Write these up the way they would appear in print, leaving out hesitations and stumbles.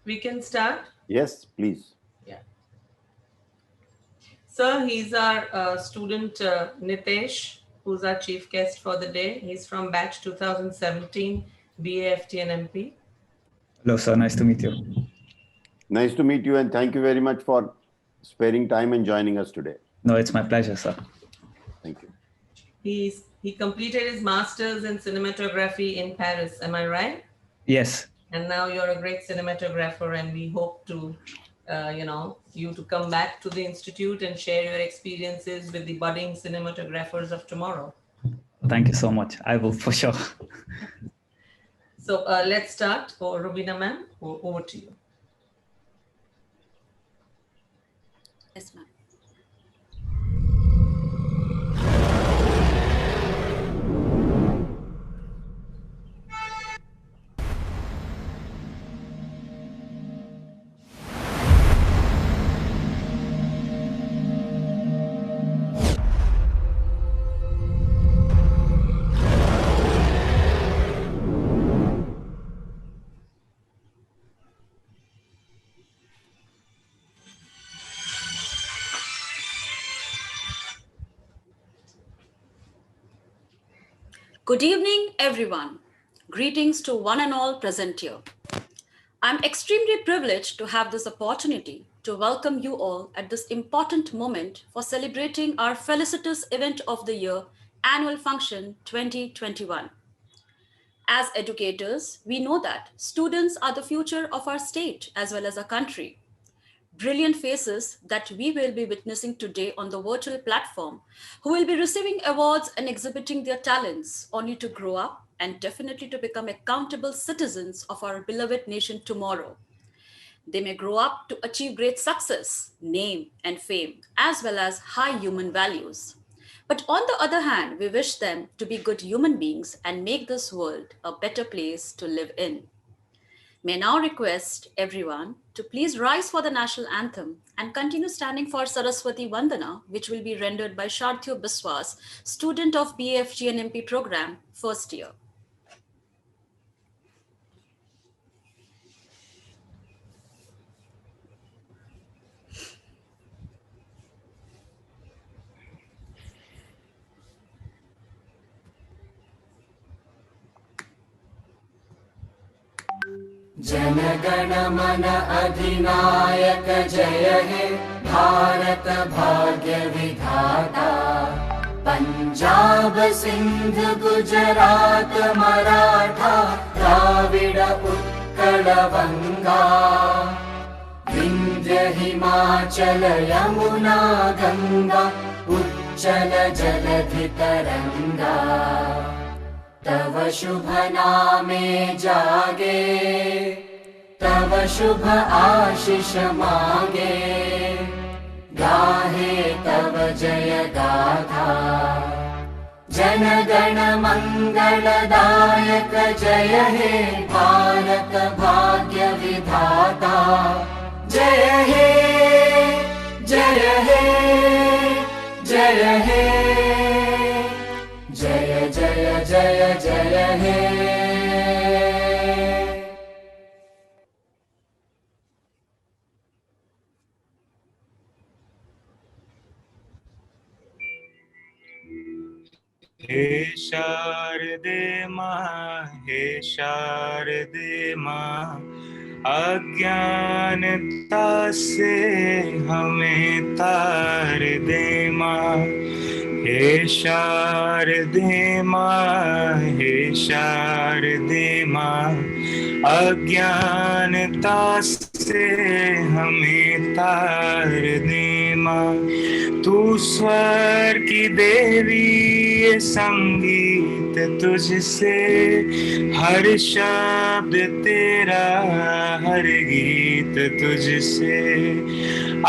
We can start? Yes, please. Yeah. Sir, he's our student Nitesh, who's our chief guest for the day. He's from batch 2017 BAFT and MP. Hello, sir. Nice to meet you. Nice to meet you, and thank you very much for sparing time and joining us today. No, it's my pleasure, sir. Thank you. He completed his master's in cinematography in Paris. Am I right? Yes. And now you're a great cinematographer, and we hope to, you to come back to the institute and share your experiences with the budding cinematographers of tomorrow. Thank you so much. I will for sure. So let's start. For Rubina ma'am, over to you. Yes, ma'am. Good evening, everyone. Greetings to one and all present here. I'm extremely privileged to have this opportunity to welcome you all at this important moment for celebrating our felicitous event of the year, Annual Function 2021. As educators, we know that students are the future of our state as well as our country. Brilliant faces that we will be witnessing today on the virtual platform, who will be receiving awards and exhibiting their talents, only to grow up and definitely to become accountable citizens of our beloved nation tomorrow. They may grow up to achieve great success, name, and fame, as well as high human values. But on the other hand, we wish them to be good human beings and make this world a better place to live in. May now request everyone to please rise for the national anthem and continue standing for Saraswati Vandana, which will be rendered by Sharthyo Biswas, student of BFG and MP program, first year. जनगण मन अधिनायक जय हे भारत भाग्य विधाता पंजाब सिंध गुजरात मराठा द्राविड उत्कल बंगा विंध्य हिमाचल यमुना गंगा उच्चल जलधि तरंगा तव शुभ नामे जागे तव शुभ आशीष मागे गाहे तव जय गाथा जन गण मंगलदायक जय हे भारत भाग्य विधाता जय हे जय हे जय हे जय जय जय जय हे हे शारदे माँ हे शारदे माँ अज्ञानता से हमें तार दे माँ हे शारदे माँ हे शारदे माँ अज्ञानता से हमें तार दे माँ तू स्वर की देवी ये संगीत तुझसे हर शब्द तेरा हर गीत तुझसे आ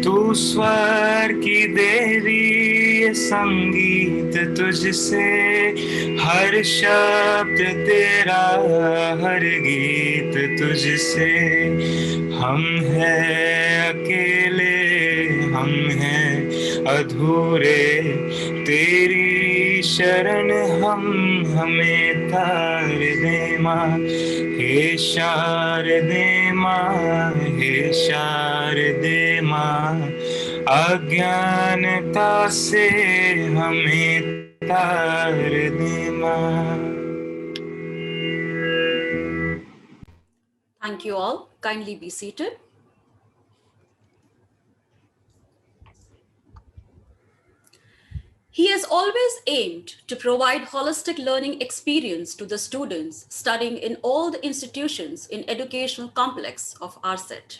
तू स्वर की देवी ये संगीत तुझसे हर शब्द तेरा हर गीत तुझसे हम हैं अकेले हम हैं अधूरे तेरी शरण हम हमें तार दे माँ, हे शारदे माँ, हे शारदे माँ, अज्ञानता से हमें तार दे माँ. Thank you all. Kindly be seated. He has always aimed to provide holistic learning experience to the students studying in all the institutions in educational complex of RSET.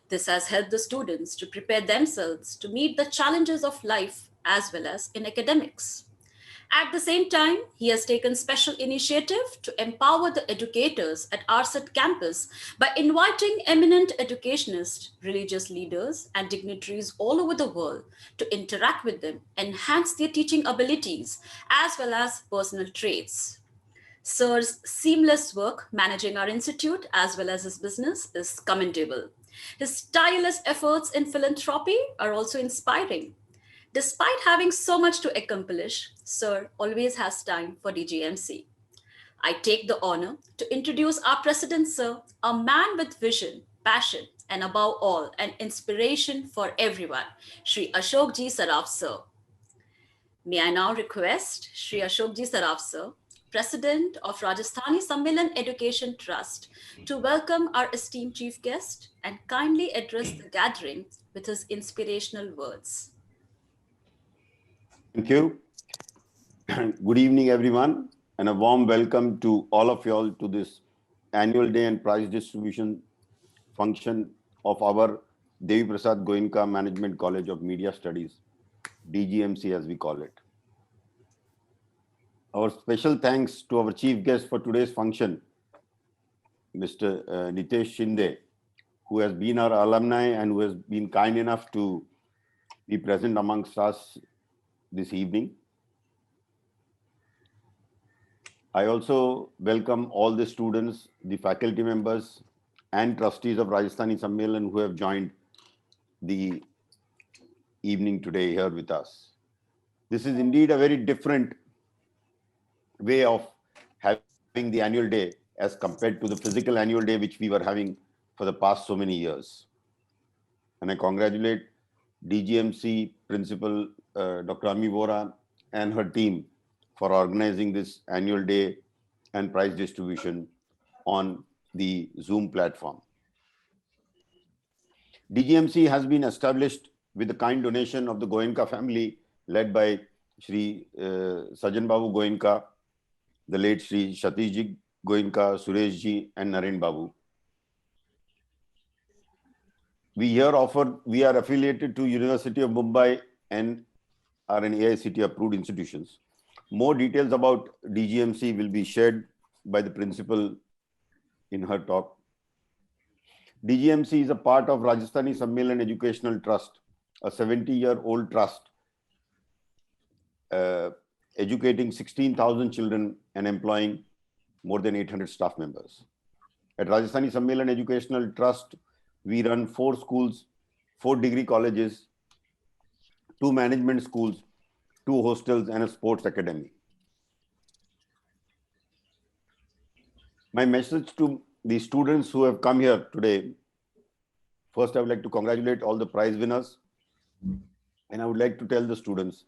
This has helped the students to prepare themselves to meet the challenges of life as well as in academics. At the same time, he has taken special initiative to empower the educators at RSET campus by inviting eminent educationists, religious leaders, and dignitaries all over the world to interact with them, enhance their teaching abilities, as well as personal traits. Sir's seamless work managing our institute as well as his business is commendable. His tireless efforts in philanthropy are also inspiring. Despite having so much to accomplish, Sir always has time for DGMC. I take the honor to introduce our President, Sir, a man with vision, passion, and above all, an inspiration for everyone, Shri Ashok Ji Saraf, Sir. May I now request Shri Ashok Ji Saraf, Sir, President of Rajasthani Sammelan Education Trust, to welcome our esteemed chief guest and kindly address the gathering with his inspirational words. Thank you. Good evening, everyone, and a warm welcome to all of you all to this annual day and prize distribution function of our Deviprasad Goenka Management College of Media Studies, DGMC as we call it. Our special thanks to our chief guest for today's function, Mr. Nitesh Shinde, who has been our alumni and who has been kind enough to be present amongst us this evening. I also welcome all the students, the faculty members, and trustees of Rajasthani Sammelan who have joined the evening today here with us. This is indeed a very different way of having the annual day as compared to the physical annual day which we were having for the past so many years. And I congratulate DGMC Principal Dr. Ami Vora and her team for organizing this annual day and prize distribution on the Zoom platform. DGMC has been established with the kind donation of the Goenka family led by Shri Sajan Babu Goenka, the late Shri Shatishji Goenka, Sureshji and Naren Babu. We are affiliated to University of Mumbai and are an AICTE approved institutions. More details about DGMC will be shared by the principal in her talk. DGMC is a part of Rajasthani Sammelan Educational Trust, a 70-year-old trust educating 16,000 children and employing more than 800 staff members. At Rajasthani Sammelan Educational Trust, we run 4 schools, 4 degree colleges, 2 management schools, 2 hostels, and a sports academy. My message to the students who have come here today, first I would like to congratulate all the prize winners, and I would like to tell the students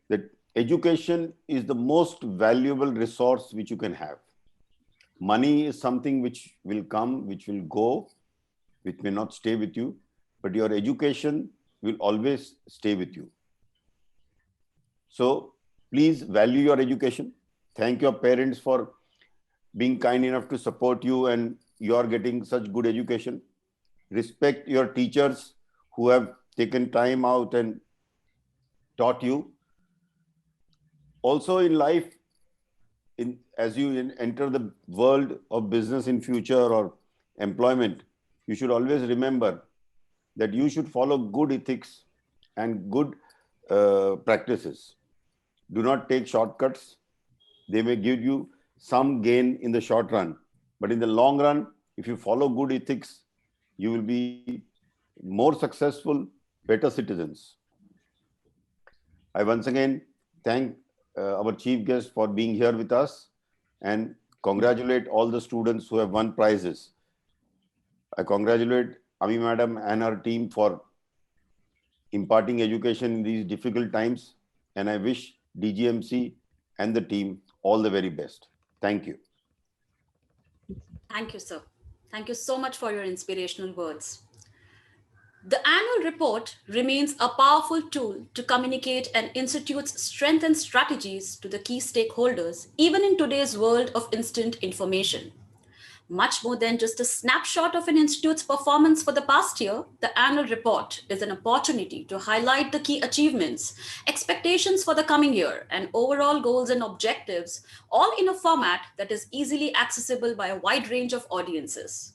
that education is the most valuable resource which you can have. Money is something which will come, which will go, which may not stay with you, but your education will always stay with you. So please value your education. Thank your parents for being kind enough to support you and you are getting such good education. Respect your teachers who have taken time out and taught you. Also in life, as you enter the world of business in future or employment, you should always remember that you should follow good ethics and good practices. Do not take shortcuts. They may give you some gain in the short run, but in the long run, if you follow good ethics, you will be more successful, better citizens. I once again thank our chief guest for being here with us and congratulate all the students who have won prizes. I congratulate Ami Madam and her team for imparting education in these difficult times, and I wish DGMC and the team all the very best. Thank you. Thank you, sir. Thank you so much for your inspirational words. The annual report remains a powerful tool to communicate an institute's strength and strategies to the key stakeholders, even in today's world of instant information. Much more than just a snapshot of an institute's performance for the past year, the annual report is an opportunity to highlight the key achievements, expectations for the coming year, and overall goals and objectives, all in a format that is easily accessible by a wide range of audiences.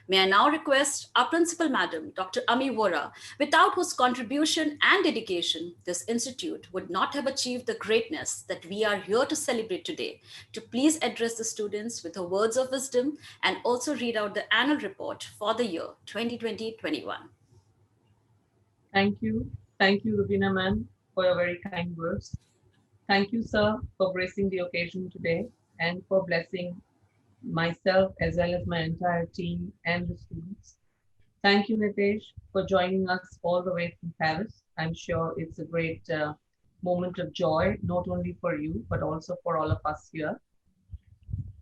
May I now request our principal madam, Dr. Ami Vora, without whose contribution and dedication, this institute would not have achieved the greatness that we are here to celebrate today, to please address the students with her words of wisdom and also read out the annual report for the year 2020-21. Thank you. Thank you, Rubina ma'am, for your very kind words. Thank you, sir, for gracing the occasion today and for blessing myself as well as my entire team and the students. Thank you, Nitesh, for joining us all the way from Paris. I'm sure it's a great moment of joy, not only for you, but also for all of us here.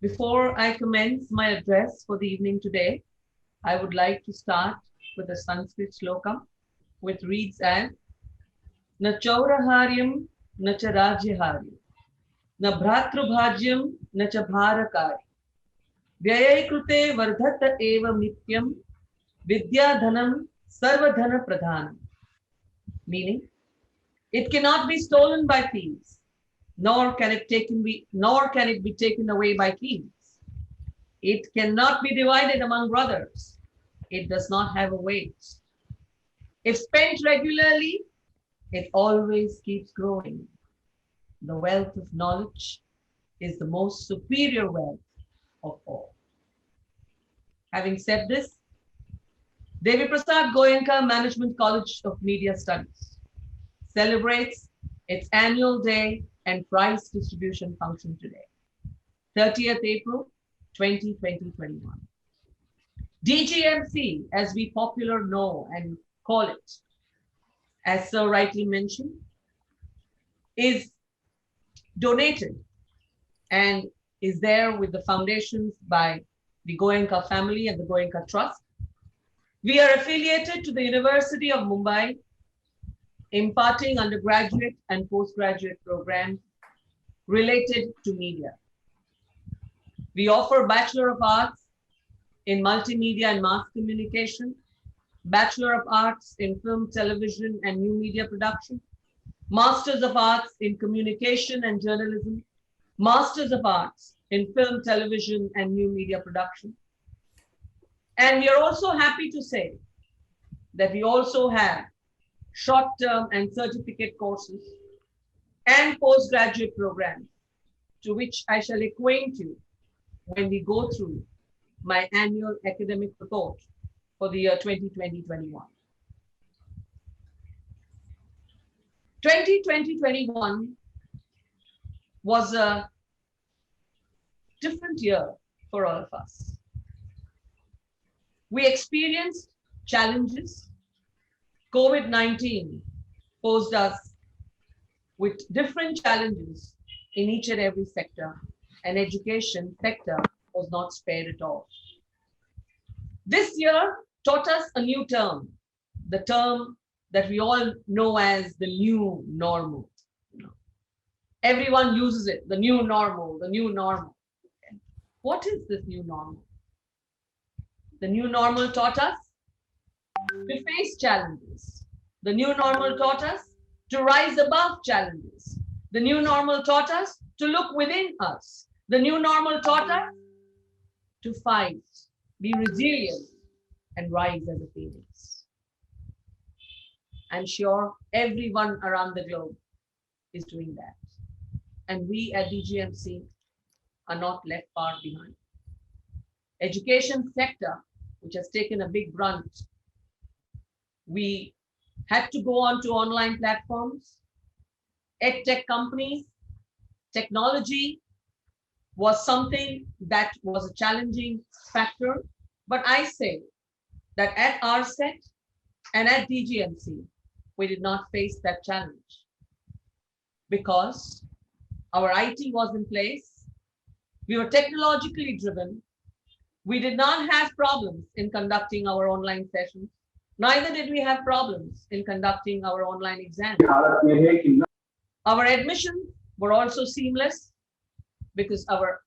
Before I commence my address for the evening today, I would like to start with a Sanskrit sloka, which reads as Na chauraharyam, na cha rajyaharyam, na bhratrubhagyam, na cha bharakari. Vyayai krute vardhata eva nityam vidya dhanam sarvadhana pradhanam. Meaning, it cannot be stolen by thieves, nor can it be taken away by kings. It cannot be divided among brothers. It does not have a weight. If spent regularly, it always keeps growing. The wealth of knowledge is the most superior wealth of all. Having said this, Deviprasad Goenka Management College of Media Studies celebrates its annual day and prize distribution function today, 30th April 2020-21. DGMC, as we popular know and call it, as Sir rightly mentioned, is donated and is there with the foundations by the Goenka family and the Goenka Trust. We are affiliated to the University of Mumbai, imparting undergraduate and postgraduate programs related to media. We offer Bachelor of Arts in Multimedia and Mass Communication, Bachelor of Arts in Film, Television and New Media Production, Masters of Arts in Communication and Journalism, Masters of Arts in Film, Television and New Media Production. And we are also happy to say that we also have short-term and certificate courses and postgraduate programs, to which I shall acquaint you when we go through my annual academic report for the year 2020-21. 2020-21 was a different year for all of us. We experienced challenges. COVID-19 posed us with different challenges in each and every sector, and education sector was not spared at all. This year taught us a new term, the term that we all know as the new normal. Everyone uses it, the new normal, the new normal. What is this new normal? The new normal taught us to face challenges. The new normal taught us to rise above challenges. The new normal taught us to look within us. The new normal taught us to fight, be resilient, and rise as a phoenix. I'm sure everyone around the globe is doing that. And we at DGMC are not left far behind. Education sector, which has taken a big brunt, we had to go on to online platforms. EdTech companies, technology was something that was a challenging factor. But I say that at RSET and at DGMC, we did not face that challenge because our IT was in place. We were technologically driven. We did not have problems in conducting our online sessions. Neither did we have problems in conducting our online exams. Our admissions were also seamless because our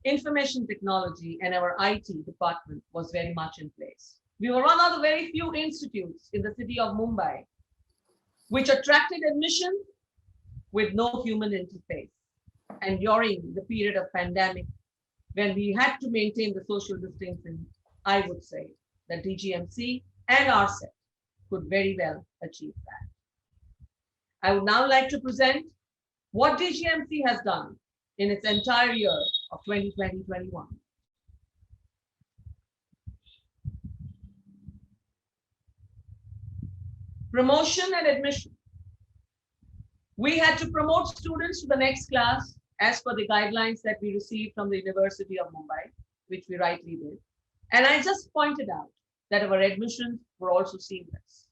information technology and our IT department was very much in place. We were one of the very few institutes in the city of Mumbai which attracted admission with no human interface. And during the period of pandemic, when we had to maintain the social distancing, I would say that DGMC and RSET could very well achieve that. I would now like to present what DGMC has done in its entire year of 2020-21. Promotion and admission. We had to promote students to the next class as per the guidelines that we received from the University of Mumbai, which we rightly did. And I just pointed out that our admissions were also seamless.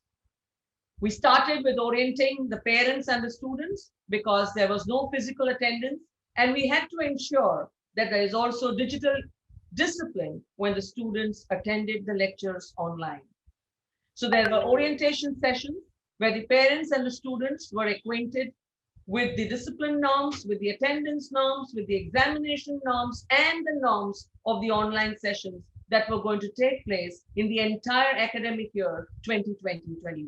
We started with orienting the parents and the students because there was no physical attendance, and we had to ensure that there is also digital discipline when the students attended the lectures online. So there were orientation sessions where the parents and the students were acquainted with the discipline norms, with the attendance norms, with the examination norms, and the norms of the online sessions that were going to take place in the entire academic year 2020-21.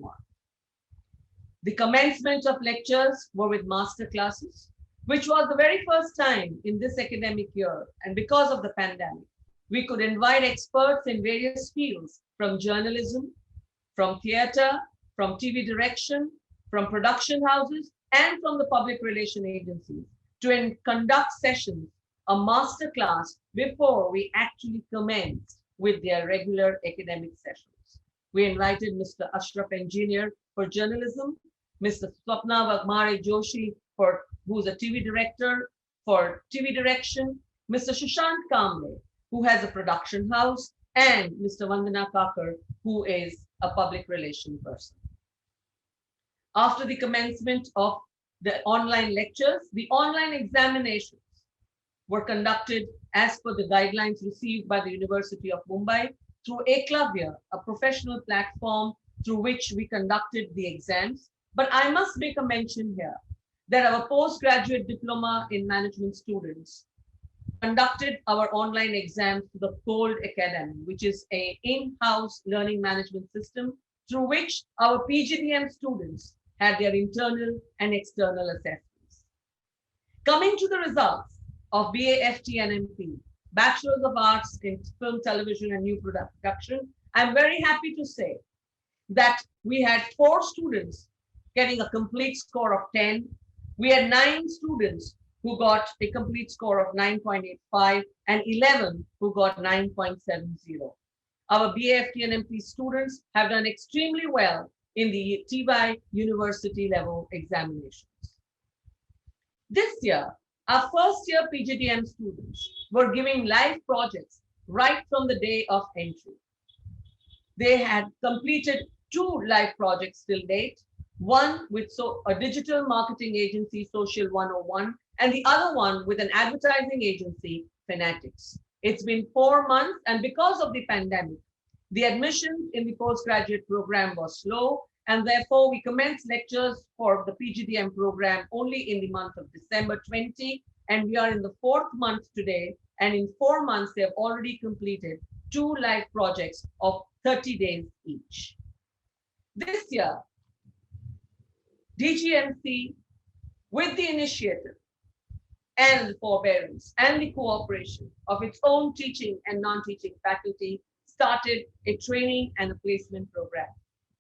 The commencement of lectures were with master classes, which was the very first time in this academic year. And because of the pandemic, we could invite experts in various fields, from journalism, from theater, from TV direction, from production houses, and from the public relation agencies to conduct sessions, a master class, before we actually commenced with their regular academic sessions. We invited Mr. Ashraf Engineer for journalism, Mr. Swapna Vagmare Joshi, who's a TV director for TV direction, Mr. Sushant Kamble, who has a production house, and Mr. Vandana Kakar, who is a public relation person. After the commencement of the online lectures, the online examinations were conducted as per the guidelines received by the University of Mumbai through Eklavya, a professional platform through which we conducted the exams. But I must make a mention here that our postgraduate diploma in management students conducted our online exams to the Gold Academy, which is an in-house learning management system through which our PGDM students had their internal and external assessments. Coming to the results of BA-FT and MP, Bachelors of Arts in Film, Television and New Production, I'm very happy to say that we had 4 students getting a complete score of 10. We had 9 students who got a complete score of 9.85 and 11 who got 9.70. Our BA-FT and MP students have done extremely well in the TY university level examinations. This year, our first year PGDM students were giving live projects right from the day of entry. They had completed 2 live projects till date, one with a digital marketing agency, Social 101, and the other one with an advertising agency, Fanatics. It's been 4 months, and because of the pandemic, the admission in the postgraduate program was slow, and therefore we commenced lectures for the PGDM program only in the month of December 20, and we are in the 4th month today, and in 4 months they have already completed 2 live projects of 30 days each. This year, DGMC, with the initiative and the forbearance and the cooperation of its own teaching and non-teaching faculty, started a training and a placement program.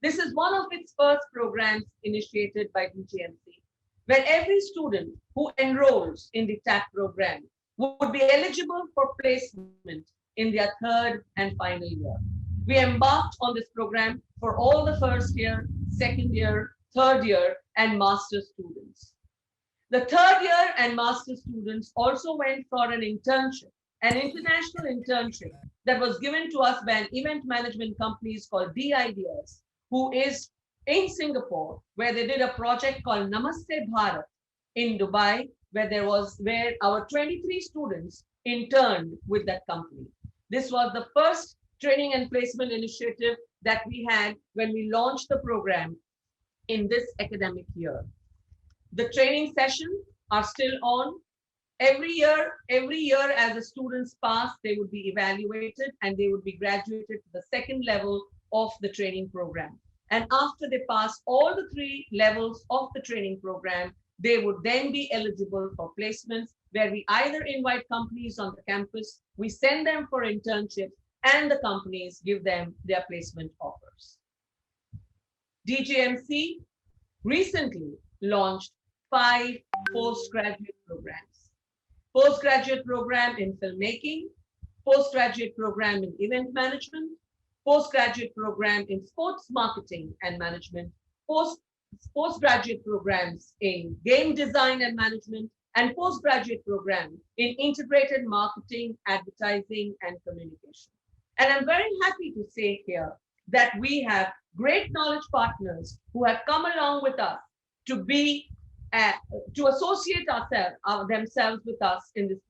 This is one of its first programs initiated by DGMC, where every student who enrolls in the TAP program would be eligible for placement in their 3rd and final year. We embarked on this program for all the 1st year, 2nd year, 3rd year, and master students. The third year and master students also went for an internship, an international internship that was given to us by an event management company called D-Ideas, who is in Singapore, where they did a project called Namaste Bharat in Dubai, where our 23 students interned with that company. This was the first training and placement initiative that we had when we launched the program in this academic year. The training sessions are still on. Every year as the students pass, they would be evaluated and they would be graduated to the second level of the training program. And after they pass all the 3 levels of the training program, they would then be eligible for placements, where we either invite companies on the campus, we send them for internships, and the companies give them their placement offers. DGMC recently launched 5 postgraduate programs. Postgraduate program in filmmaking, postgraduate program in event management, postgraduate program in sports marketing and management, postgraduate programs in game design and management, and postgraduate program in integrated marketing, advertising, and communication. And I'm very happy to say here that we have great knowledge partners who have come along with us to be to associate themselves with us in this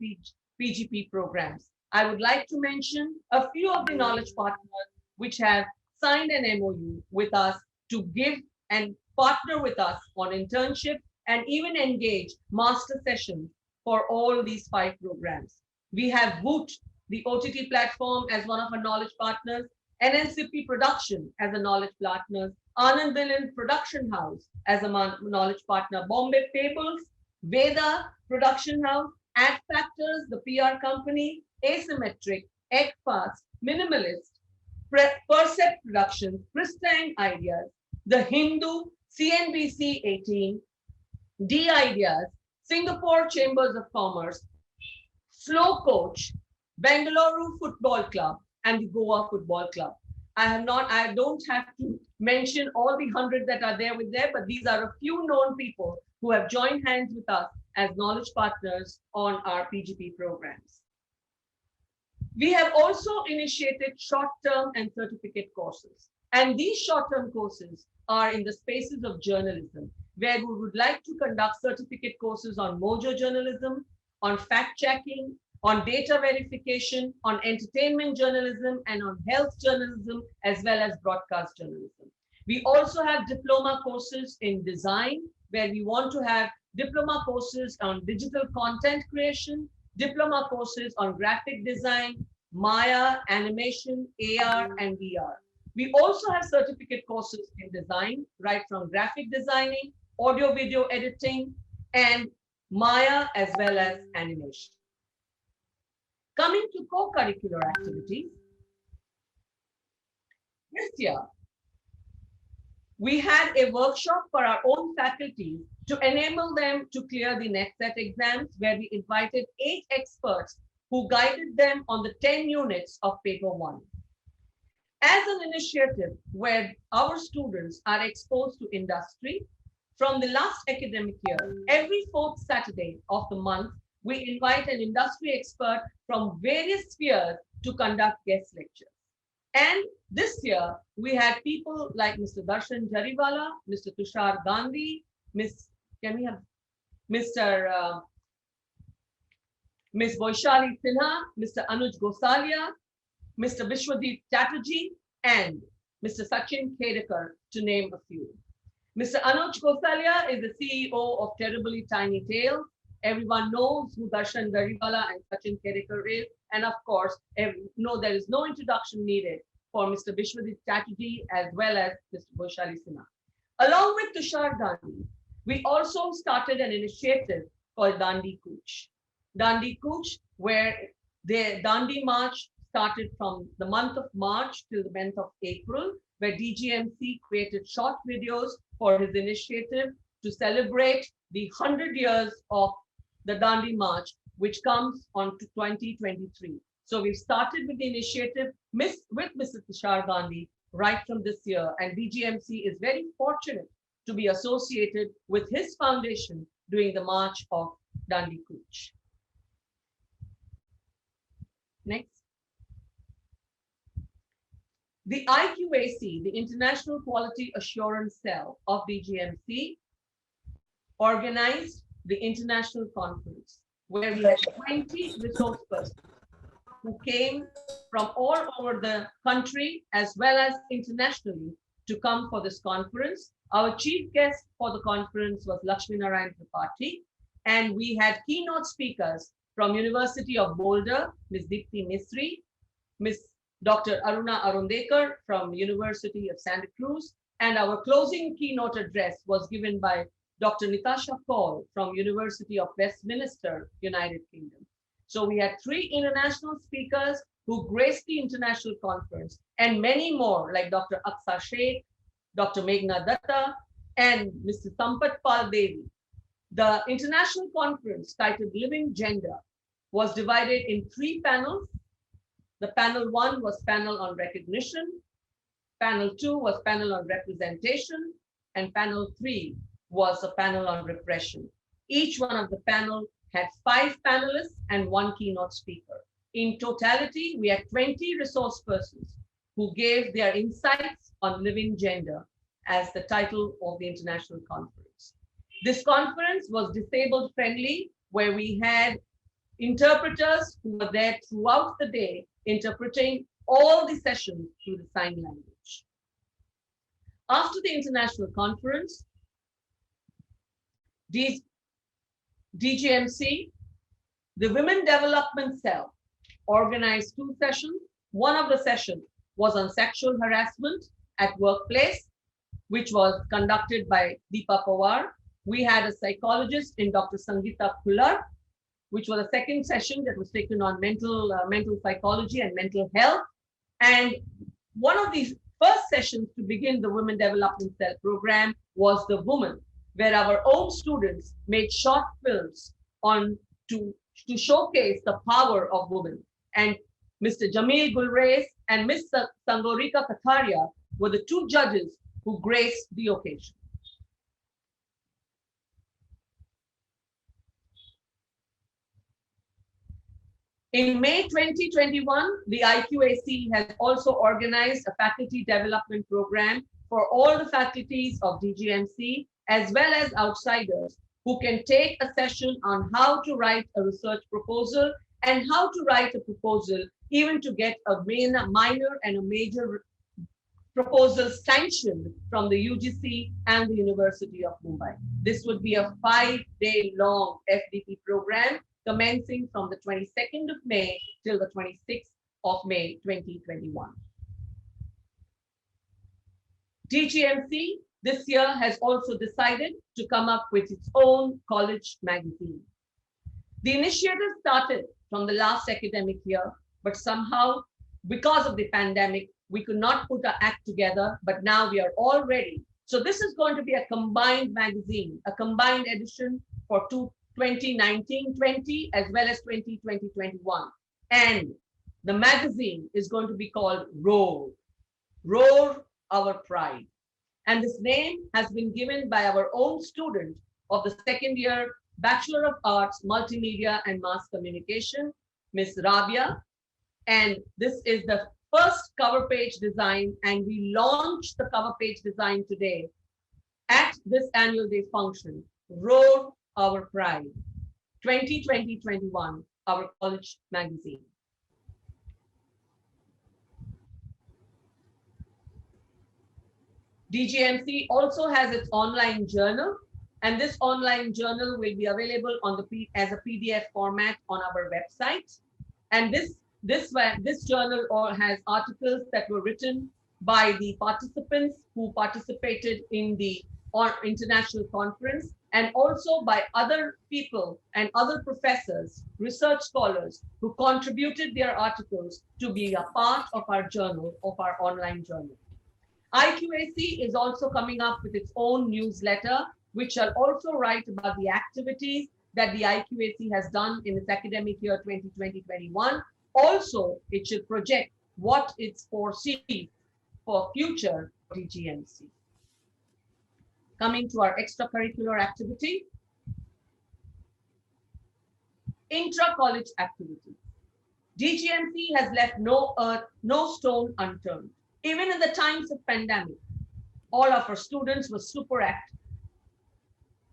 PGP programs. I would like to mention a few of the knowledge partners which have signed an MOU with us to give and partner with us on internship and even engage master sessions for all these 5 programs. We have Woot, the OTT platform, as one of our knowledge partners, NNCP Production as a knowledge partner, Anand Villain Production House as a knowledge partner, Bombay Fables, Veda Production House, Ad Factors, the PR company, Asymmetric, Eggfast, Minimalist, Percept Productions, Pristine Ideas, The Hindu, CNBC 18, D-Ideas, Singapore Chambers of Commerce, Slow Coach, Bengaluru Football Club, and the Goa Football Club. I don't have to mention all the 100 that are there, but these are a few known people who have joined hands with us as knowledge partners on our PGP programs. We have also initiated short-term and certificate courses. And these short-term courses are in the spaces of journalism, where we would like to conduct certificate courses on mojo journalism, on fact-checking, on data verification, on entertainment journalism, and on health journalism, as well as broadcast journalism. We also have diploma courses in design, where we want to have diploma courses on digital content creation, diploma courses on graphic design, Maya, animation, AR, and VR. We also have certificate courses in design, right from graphic designing, audio video editing, and Maya, as well as animation. Coming to co-curricular activities, this year, we had a workshop for our own faculty to enable them to clear the NetSet exams, where we invited 8 experts who guided them on the 10 units of paper 1. As an initiative where our students are exposed to industry, from the last academic year, every 4th Saturday of the month, we invite an industry expert from various spheres to conduct guest lectures. And this year, we had people like Mr. Darshan Jariwala, Mr. Tushar Gandhi, Ms. Vaishali Sinha, Mr. Anuj Gosalia, Mr. Vishwadeep Chatterjee, and Mr. Sachin Kedekar, to name a few. Mr. Anuj Gosalia is the CEO of Terribly Tiny Tales. Everyone knows who Darshan Jariwala and Sachin Kedekar is. And of course, there is no introduction needed for Mr. Vishwadeep Chatterjee as well as Mr. Vaishali Sinha. Along with Tushar Gandhi, we also started an initiative called Dandi Kuch. Dandi Kuch, where the Dandi March started from the month of March till the month of April, where DGMC created short videos for his initiative to celebrate the 100 years of the Dandi March, which comes on to 2023. So we've started with the initiative with Mr. Tushar Gandhi right from this year, and DGMC is very fortunate to be associated with his foundation during the March of Dandi Kuch. Next. The IQAC, the International Quality Assurance Cell of DGMC, organized the international conference where we had 20 resource persons who came from all over the country as well as internationally to come for this conference. Our chief guest for the conference was Lakshminarayan Tripathi, and we had keynote speakers from University of Boulder, Ms. Deepthi Misri, Ms. Dr. Aruna Arundekar from University of Santa Cruz, and our closing keynote address was given by Dr. Natasha Paul from University of Westminster, United Kingdom. So we had 3 international speakers who graced the international conference, and many more like Dr. Aksa Sheikh, Dr. Meghna Datta, and Mr. Sampat Pal Devi. The international conference titled Living Gender was divided in 3 panels. The panel 1 was panel on recognition, panel 2 was panel on representation, and panel 3 was a panel on repression. Each one of the panel had 5 panelists and 1 keynote speaker. In totality, we had 20 resource persons who gave their insights on living gender as the title of the international conference. This conference was disabled friendly, where we had interpreters who were there throughout the day interpreting all the sessions through the sign language. After the international conference, DGMC, the Women Development Cell, organized 2 sessions. One of the sessions was on sexual harassment at workplace, which was conducted by Deepa Pawar. We had a psychologist in Dr. Sangeeta Kullar, which was a second session that was taken on mental psychology and mental health. And one of these first sessions to begin the Women Development Cell program was The Woman, where our own students made short films to showcase the power of women. And Mr. Jamil Gulreis and Ms. Sangorika Katharia were the 2 judges who graced the occasion. In May 2021, the IQAC has also organized a faculty development program for all the faculties of DGMC, as well as outsiders, who can take a session on how to write a research proposal and how to write a proposal, even to get a minor and a major proposal sanctioned from the UGC and the University of Mumbai. This would be a 5-day-long FDP program commencing from the 22nd of May till the 26th of May 2021. DGMC this year has also decided to come up with its own college magazine. The initiative started from the last academic year, but somehow, because of the pandemic, we could not put our act together, but now we are all ready. So this is going to be a combined magazine, a combined edition for 2019-20 as well as 2020-21. And the magazine is going to be called Roar, Roar Our Pride. And this name has been given by our own student of the 2nd year Bachelor of Arts, Multimedia and Mass Communication, Ms. Rabia. And this is the first cover page design, and we launched the cover page design today at this annual day function, Roar Our Pride, 2020-21, our college magazine. DGMC also has its online journal, and this online journal will be available on as a PDF format on our website. And this journal has articles that were written by the participants who participated in the international conference, and also by other people and other professors, research scholars who contributed their articles to be a part of our journal, of our online journal. IQAC is also coming up with its own newsletter, which shall also write about the activities that the IQAC has done in its academic year 2020-21. Also, it should project what it foresees for future DGMC. Coming to our extracurricular activity, intra-college activities. DGMC has left no stone unturned. Even in the times of pandemic, all of our students were super active.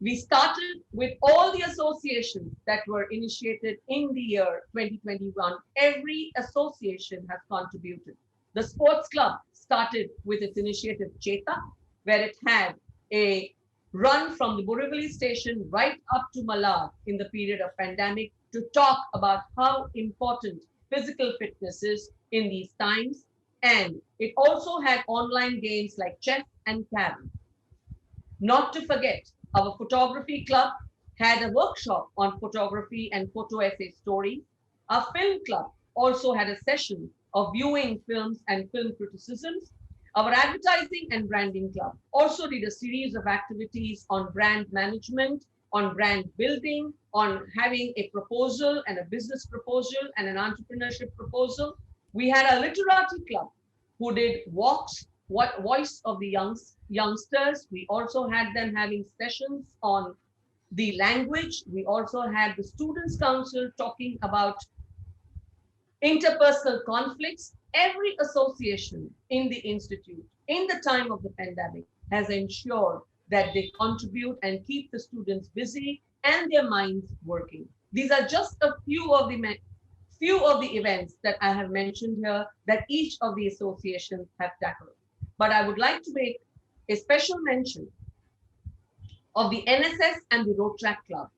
We started with all the associations that were initiated in the year 2021. Every association has contributed. The sports club started with its initiative Cheta, where it had a run from the Borivali station right up to Malad in the period of pandemic to talk about how important physical fitness is in these times. And it also had online games like chess and carrom. Not to forget, our photography club had a workshop on photography and photo essay stories. Our film club also had a session of viewing films and film criticisms. Our advertising and branding club also did a series of activities on brand management, on brand building, on having a proposal and a business proposal and an entrepreneurship proposal. We had a literati club who did walks, what voice of the youngsters. We also had them having sessions on the language. We also had the Students' Council talking about interpersonal conflicts. Every association in the institute in the time of the pandemic has ensured that they contribute and keep the students busy and their minds working. These are just a few of the events that I have mentioned here that each of the associations have tackled. But I would like to make a special mention of the NSS and the Road Track Club.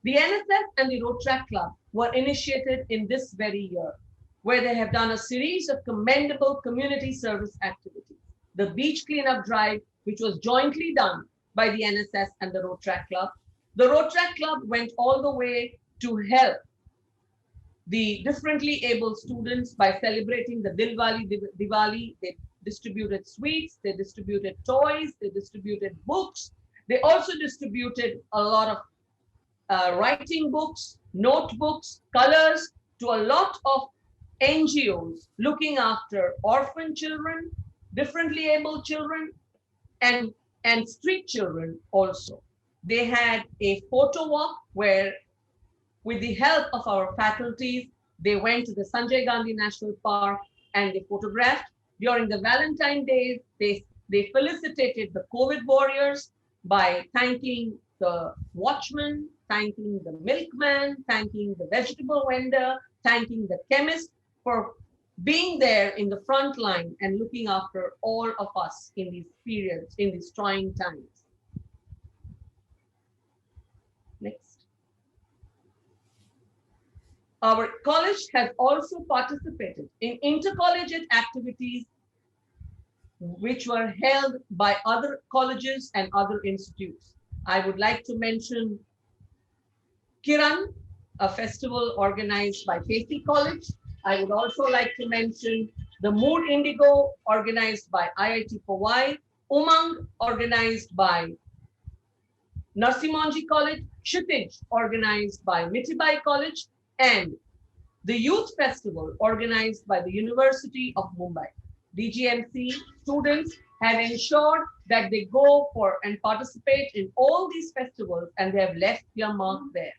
The NSS and the Road Track Club were initiated in this very year, where they have done a series of commendable community service activities. The beach cleanup drive, which was jointly done by the NSS and the Road Track Club. The Road Track Club went all the way to help the differently able students by celebrating the Diwali. They distributed sweets, they distributed toys, they distributed books. They also distributed a lot of writing books, notebooks, colors to a lot of NGOs looking after orphan children, differently able children, and street children also. They had a photo walk where, with the help of our faculties, they went to the Sanjay Gandhi National Park and they photographed. During the Valentine days, they felicitated the COVID warriors by thanking the watchman, thanking the milkman, thanking the vegetable vendor, thanking the chemist for being there in the front line and looking after all of us in these periods, in these trying times. Next. Our college has also participated in intercollegiate activities which were held by other colleges and other institutes. I would like to mention Kiran, a festival organized by Casey College. I would also like to mention the Mood Indigo, organized by IIT Powai, Umang, organized by Narsimonji College, Kshitij, organized by Mitibai College, and the Youth Festival, organized by the University of Mumbai. DGMC students have ensured that they go for and participate in all these festivals, and they have left their mark there.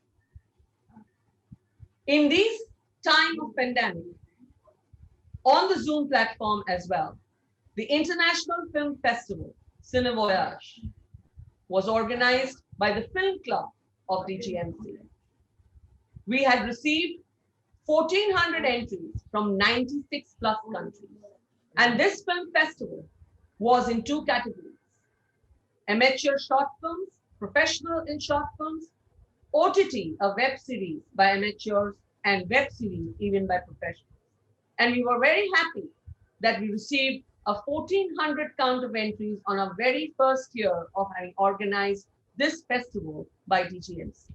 In this time of pandemic, on the Zoom platform as well, the International Film Festival, Cine Voyage, was organized by the Film Club of DGMC. We had received 1,400 entries from 96 plus countries. And this film festival was in two categories: amateur short films, professional in short films, OTT, a web series by amateurs, and web series even by professionals. And we were very happy that we received a 1,400 count of entries on our very first year of having organized this festival by DGMC.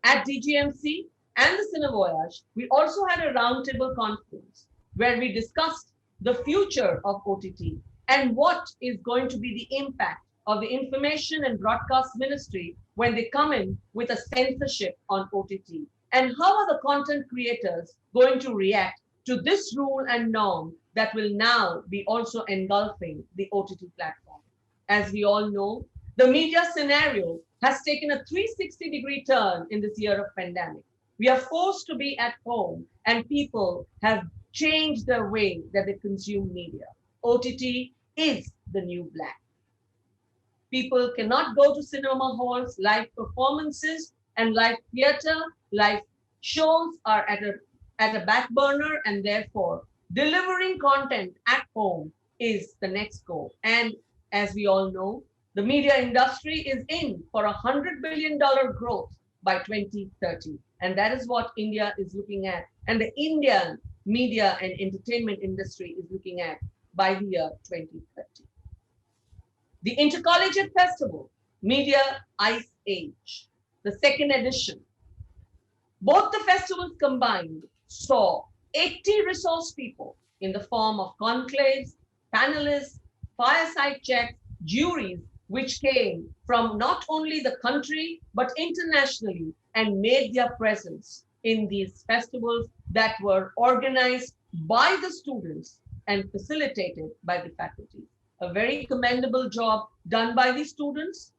At DGMC and the Cine Voyage, we also had a roundtable conference where we discussed the future of OTT and what is going to be the impact of the Information and Broadcast Ministry when they come in with a censorship on OTT. And how are the content creators going to react to this rule and norm that will now be also engulfing the OTT platform? As we all know, The media scenario has taken a 360-degree turn in this year of pandemic. We are forced to be at home, and people have changed their way that they consume media. OTT is the new black. People cannot go to cinema halls, live performances and live theater, live shows are at a back burner, and therefore delivering content at home is the next goal. And as we all know, the media industry is in for $100 billion growth by 2030. And that is what India is looking at. And the Indian media and entertainment industry is looking at by the year 2030. The Intercollegiate Festival, Media Ice Age, the second edition. Both the festivals combined saw 80 resource people in the form of conclaves, panelists, fireside chats, juries, which came from not only the country, but internationally, and made their presence in these festivals that were organized by the students and facilitated by the faculty. A very commendable job done by the students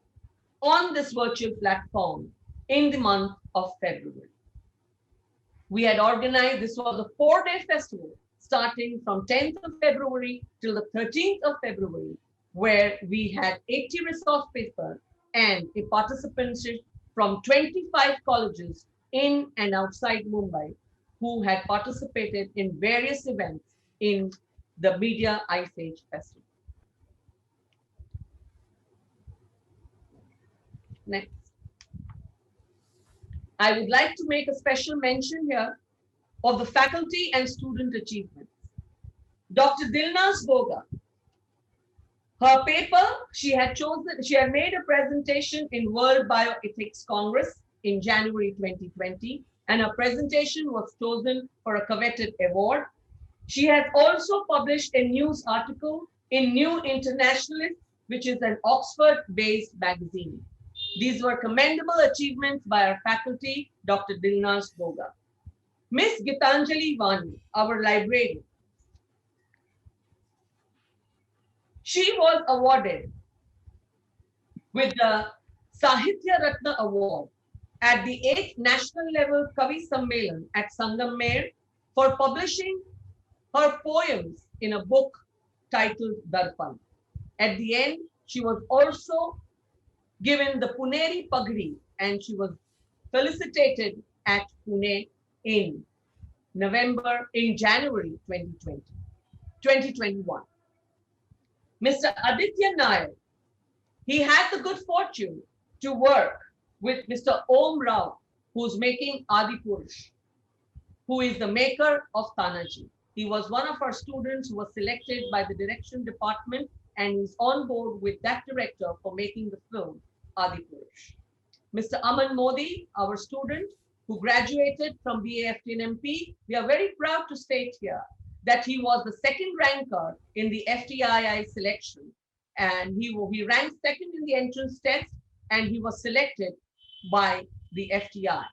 on this virtual platform in the month of February. We had organized, this was a 4-day festival starting from 10th of February till the 13th of February, where we had 80 resource papers and a participation from 25 colleges in and outside Mumbai who had participated in various events in the Media Ice Age Festival. Next. I would like to make a special mention here of the faculty and student achievements. Dr. Dilnaz Boga, her paper, she had made a presentation in World Bioethics Congress in January 2020, and her presentation was chosen for a coveted award. She has also published a news article in New Internationalist, which is an Oxford-based magazine. These were commendable achievements by our faculty, Dr. Dilnaz Boga. Miss Gitanjali Vani, our librarian, she was awarded with the Sahitya Ratna Award at the 8th National Level Kavi Sammelan at Sangammer for publishing her poems in a book titled Darpan. At the end, she was also given the Puneri Pagdi, and she was felicitated at Pune in January 2021. Mr. Aditya Nair, he had the good fortune to work with Mr. Om Rao, who's making Adi Purush, who is the maker of Tanaji. He was one of our students who was selected by the direction department and is on board with that director for making the film Adi Purush. Mr. Aman Modi, our student who graduated from BAFTNMP, we are very proud to state here that he was the second ranker in the FTII selection, and he ranked second in the entrance test, and he was selected by the FTI.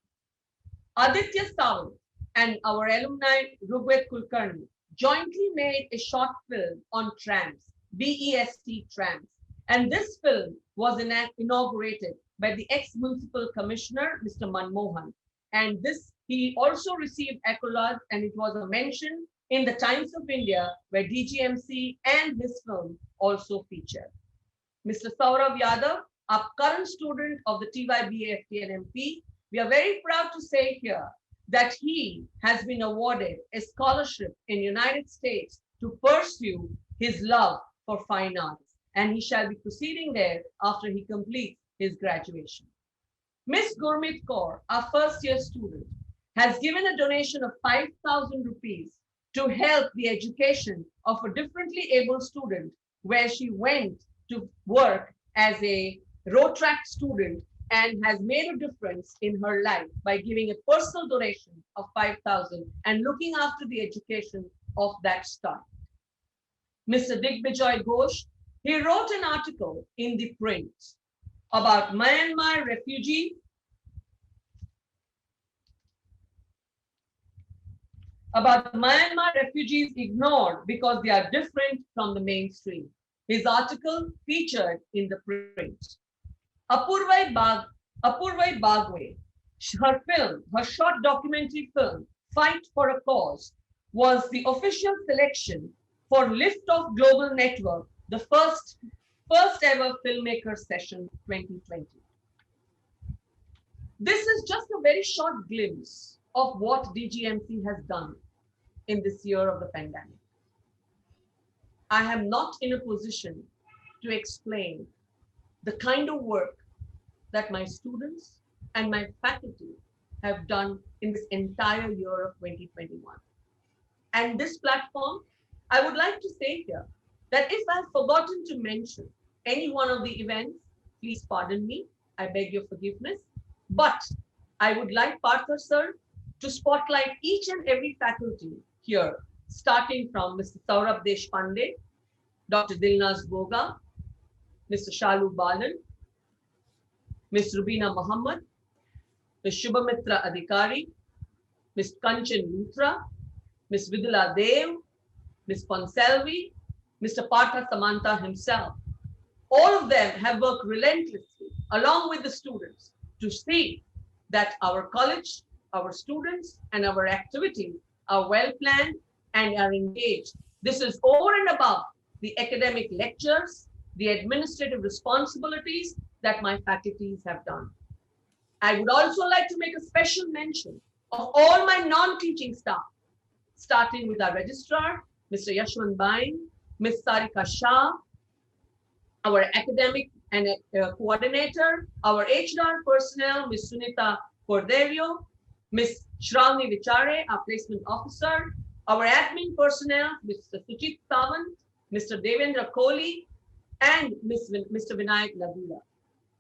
Aditya Sawant and our alumni Rugved Kulkarni jointly made a short film on trams, BEST trams, and this film was inaugurated by the ex-municipal commissioner, Mr. Manmohan, and he also received accolades, and it was a mention in the Times of India, where DGMC and this film also featured. Mr. Saurav Yadav, a current student of the TYBAFTNMP, we are very proud to say here that he has been awarded a scholarship in United States to pursue his love for fine arts, and he shall be proceeding there after he completes his graduation. Miss Gurmeet Kaur, our first-year student, has given a donation of 5,000 rupees to help the education of a differently able student, where she went to work as a road track student and has made a difference in her life by giving a personal donation of 5,000 and looking after the education of that student. Mr. Digvijay Ghosh, he wrote an article in the print about Myanmar refugees, ignored because they are different from the mainstream. His article featured in the print. Apurvai Bagwe, her short documentary film, Fight for a Cause, was the official selection for Lift Off Global Network, the first ever filmmaker session 2020. This is just a very short glimpse of what DGMC has done in this year of the pandemic. I am not in a position to explain the kind of work that my students and my faculty have done in this entire year of 2021. And this platform, I would like to say here that if I've forgotten to mention any one of the events, please pardon me, I beg your forgiveness. But I would like Partha sir to spotlight each and every faculty here, starting from Mr. Saurabh Deshpande, Dr. Dilnaz Boga, Mr. Shalu Balan, Ms. Rubina Muhammad, Ms. Shubhamitra Adhikari, Ms. Kanchan Luthra, Ms. Vidula Dev, Ms. Ponselvi, Mr. Partha Samantha himself. All of them have worked relentlessly along with the students to see that our college, our students, and our activities are well planned and are engaged. This is over and above the academic lectures, the administrative responsibilities that my faculties have done. I would also like to make a special mention of all my non-teaching staff, starting with our registrar, Mr. Yashwant Bain, Ms. Sarika Shah, our academic and coordinator, our HR personnel, Ms. Sunita Corderio, Ms. Shravani Vichare, our placement officer, our admin personnel, Mr. Suchit Sawant, Mr. Devendra Kohli, and Mr. Vinayak Lagula.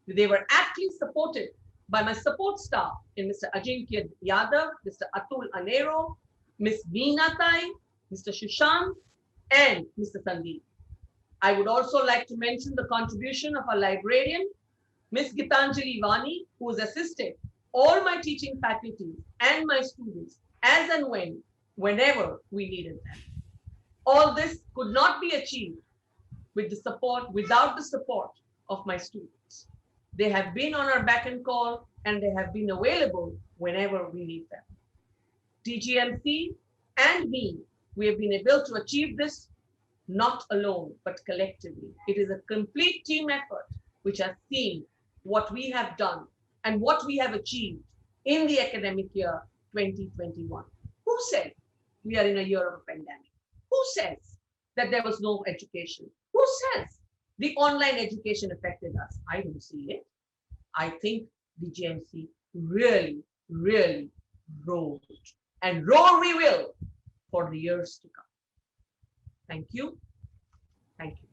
They were aptly supported by my support staff in Mr. Ajinkya Yadav, Mr. Atul Anero, Ms. Meena Tai, Mr. Shushank, and Mr. Sandeep. I would also like to mention the contribution of our librarian, Ms. Gitanjali Vani, who has assisted all my teaching faculty and my students as and whenever we needed them. All this could not be achieved without the support of my students. They have been on our beck and call, and they have been available whenever we need them. DGMC and me, we have been able to achieve this not alone, but collectively. It is a complete team effort which has seen what we have done and what we have achieved in the academic year 2021. Who said we are in a year of a pandemic? Who says that there was no education? Who says the online education affected us? I don't see it. I think the GMC really, really roared, and roar we will for the years to come. Thank you. Thank you.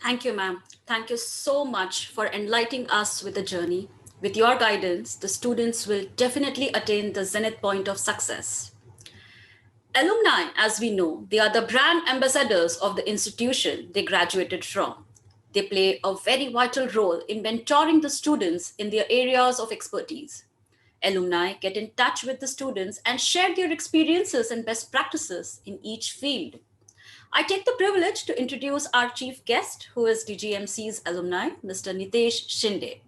Thank you, ma'am. Thank you so much for enlightening us with the journey. With your guidance, the students will definitely attain the zenith point of success. Alumni, as we know, they are the brand ambassadors of the institution they graduated from. They play a very vital role in mentoring the students in their areas of expertise. Alumni get in touch with the students and share their experiences and best practices in each field. I take the privilege to introduce our chief guest, who is DGMC's alumni, Mr. Nitesh Shinde.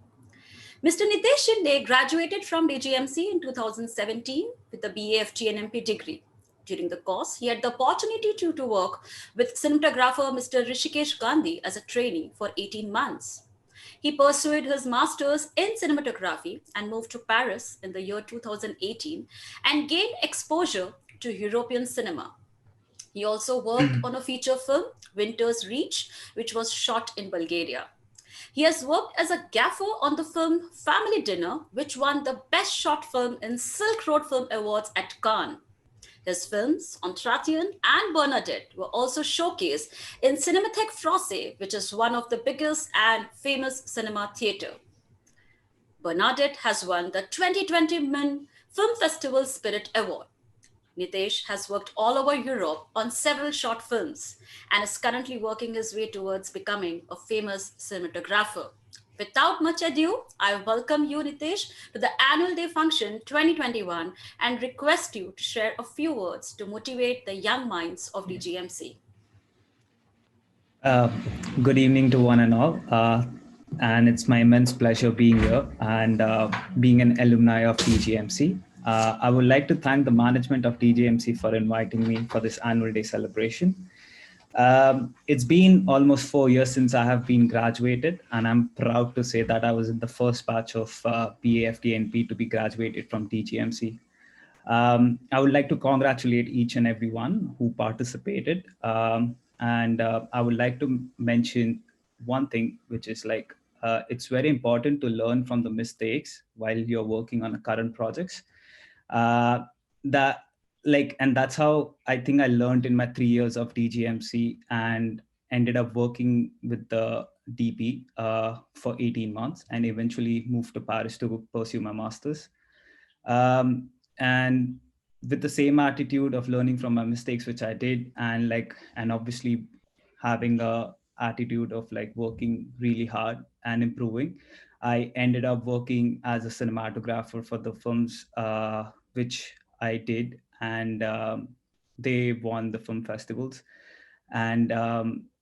Mr. Nitesh Shinde graduated from DGMC in 2017 with the BA of GNMP degree. During the course, he had the opportunity to work with cinematographer Mr. Rishikesh Gandhi as a trainee for 18 months. He pursued his master's in cinematography and moved to Paris in the year 2018 and gained exposure to European cinema. He also worked on a feature film, Winter's Reach, which was shot in Bulgaria. He has worked as a gaffer on the film Family Dinner, which won the Best Short Film in Silk Road Film Awards at Cannes. His films, Entretien and Bernadette, were also showcased in Cinémathèque Française, which is one of the biggest and famous cinema theatre. Bernadette has won the 2020 Cannes Film Festival Spirit Award. Nitesh has worked all over Europe on several short films and is currently working his way towards becoming a famous cinematographer. Without much ado, I welcome you, Nitesh, to the Annual Day Function 2021 and request you to share a few words to motivate the young minds of DGMC. Uh, Good evening to one and all. And it's my immense pleasure being here and being an alumni of DGMC. I would like to thank the management of DGMC for inviting me for this annual day celebration. It's been almost 4 years since I have been graduated, and I'm proud to say that I was in the first batch of PAFTNP to be graduated from DGMC. I would like to congratulate each and everyone who participated. And I would like to mention one thing, which is like, it's very important to learn from the mistakes while you're working on a current projects. That and that's how I think I learned in my 3 years of DGMC, and ended up working with the DP for 18 months and eventually moved to Paris to pursue my master's. And with the same attitude of learning from my mistakes, which I did, and obviously having a attitude of like working really hard and improving, I ended up working as a cinematographer for the films which I did, and they won the film festivals, and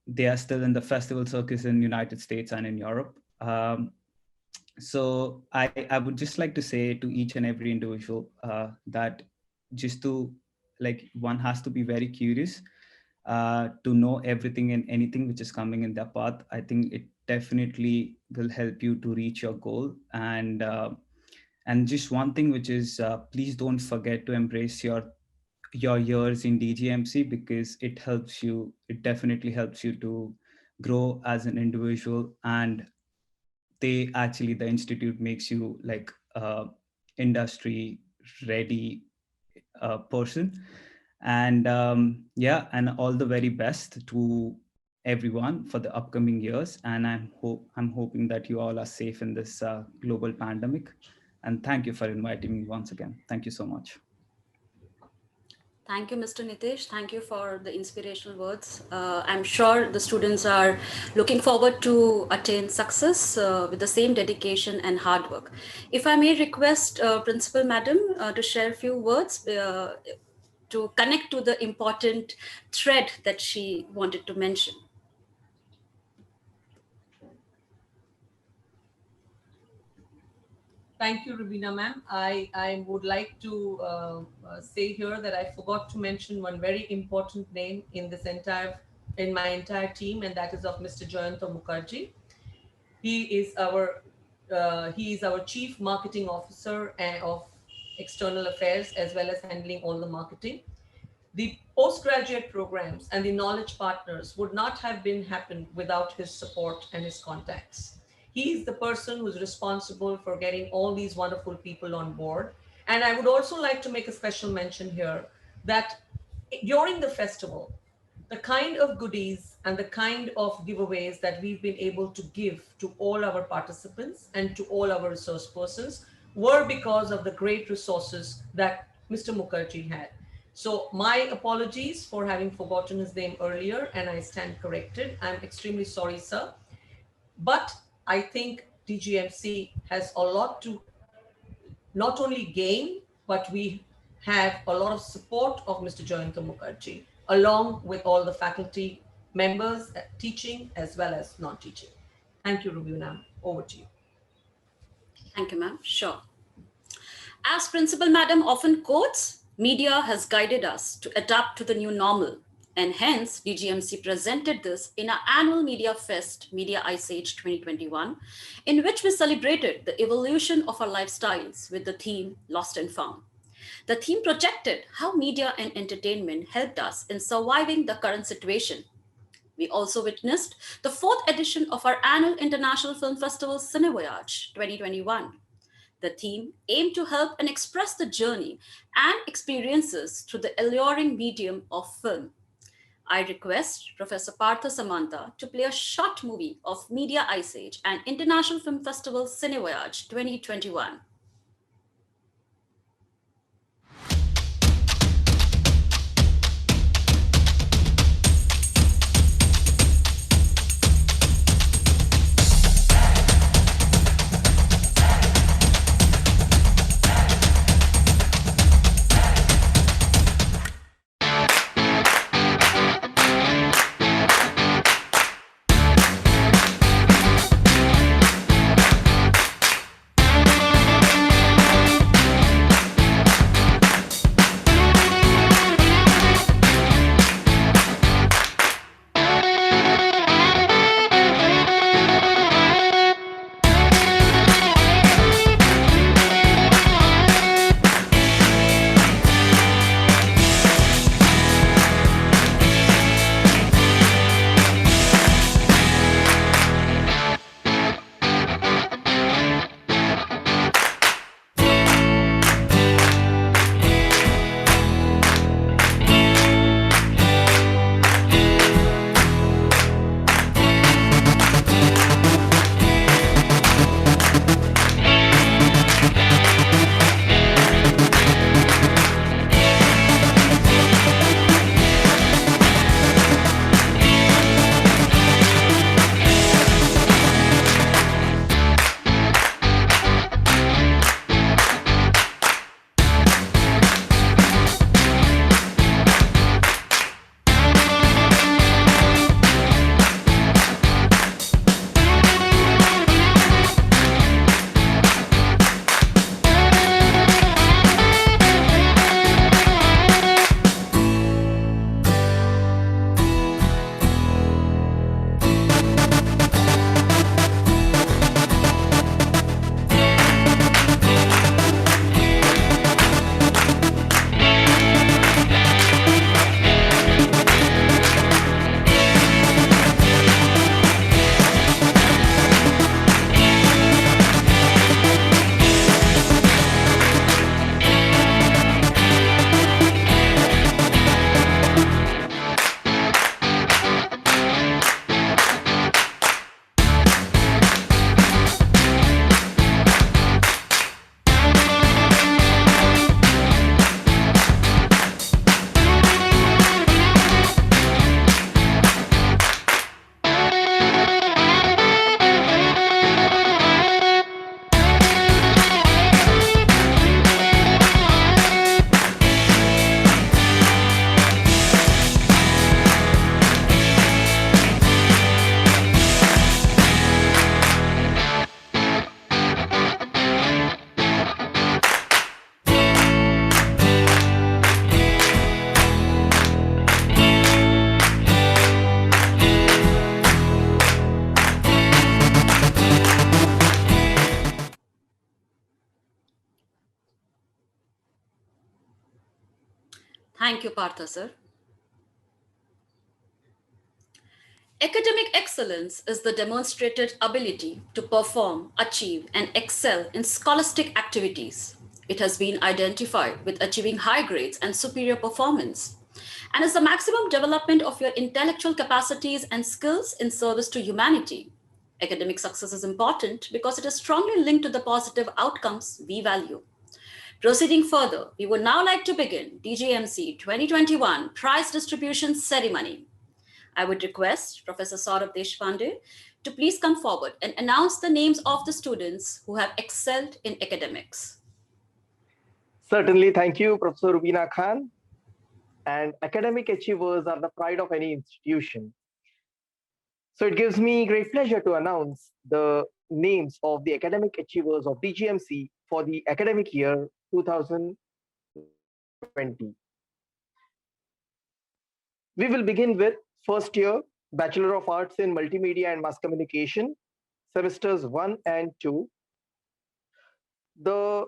they are still in the festival circus in United States and in Europe. So I would just like to say to each and every individual that just to one has to be very curious to know everything and anything which is coming in their path. I think it definitely will help you to reach your goal. And just one thing, which is please don't forget to embrace your years in DGMC, because it helps you. It definitely helps you to grow as an individual, and the institute makes you like industry ready person. And yeah, and all the very best to everyone for the upcoming years. And I'm hoping that you all are safe in this global pandemic. And thank you for inviting me once again. Thank you so much. Thank you, Mr. Nitish. Thank you for the inspirational words. I'm sure the students are looking forward to attain success with the same dedication and hard work. If I may request Principal Madam to share a few words to connect to the important thread that she wanted to mention. Thank you, Rubina ma'am. I would like to say here that I forgot to mention one very important name in my entire team, and that is of Mr. Jayanta Mukherjee. He is our Chief Marketing Officer of External Affairs, as well as handling all the marketing. The postgraduate programs and the knowledge partners would not have happened without his support and his contacts. He is the person who's responsible for getting all these wonderful people on board. And I would also like to make a special mention here that during the festival, the kind of goodies and the kind of giveaways that we've been able to give to all our participants and to all our resource persons were because of the great resources that Mr. Mukherjee had. So my apologies for having forgotten his name earlier, and I stand corrected. I'm extremely sorry, sir. But I think DGMC has a lot to not only gain, but we have a lot of support of Mr. Jayanta Mukherjee, along with all the faculty members teaching as well as non-teaching. Thank you, Rubina. Over to you. Thank you, ma'am. Sure. As Principal Madam often quotes, media has guided us to adapt to the new normal. And hence, DGMC presented this in our annual Media Fest, Media Ice Age 2021, in which we celebrated the evolution of our lifestyles with the theme Lost and Found. The theme projected how media and entertainment helped us in surviving the current situation. We also witnessed the 4th edition of our annual International Film Festival Cinevoyage 2021. The theme aimed to help and express the journey and experiences through the alluring medium of film. I request Professor Partha Samantha to play a short movie of Media Ice Age and International Film Festival Cinevoyage 2021. Thank you, Partha sir. Academic excellence is the demonstrated ability to perform, achieve, and excel in scholastic activities. It has been identified with achieving high grades and superior performance, and is the maximum development of your intellectual capacities and skills in service to humanity. Academic success is important because it is strongly linked to the positive outcomes we value. Proceeding further, we would now like to begin DGMC 2021 prize distribution ceremony. I would request Professor Saurabh Deshpande to please come forward and announce the names of the students who have excelled in academics. Certainly, thank you, Professor Rubina Khan. And academic achievers are the pride of any institution. So it gives me great pleasure to announce the names of the academic achievers of DGMC for the academic year 2020. We will begin with first year Bachelor of Arts in Multimedia and Mass Communication, semesters 1 and 2. The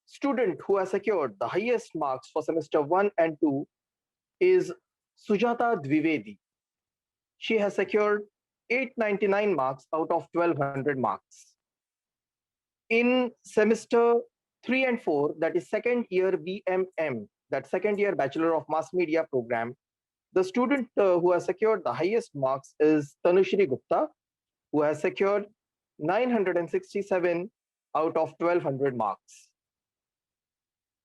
student who has secured the highest marks for semester 1 and 2 is Sujata Dwivedi. She has secured 899 marks out of 1200 marks. In semester 3 and 4, that is second year BMM, that second year Bachelor of Mass Media program, the student who has secured the highest marks is Tanushri Gupta, who has secured 967 out of 1200 marks.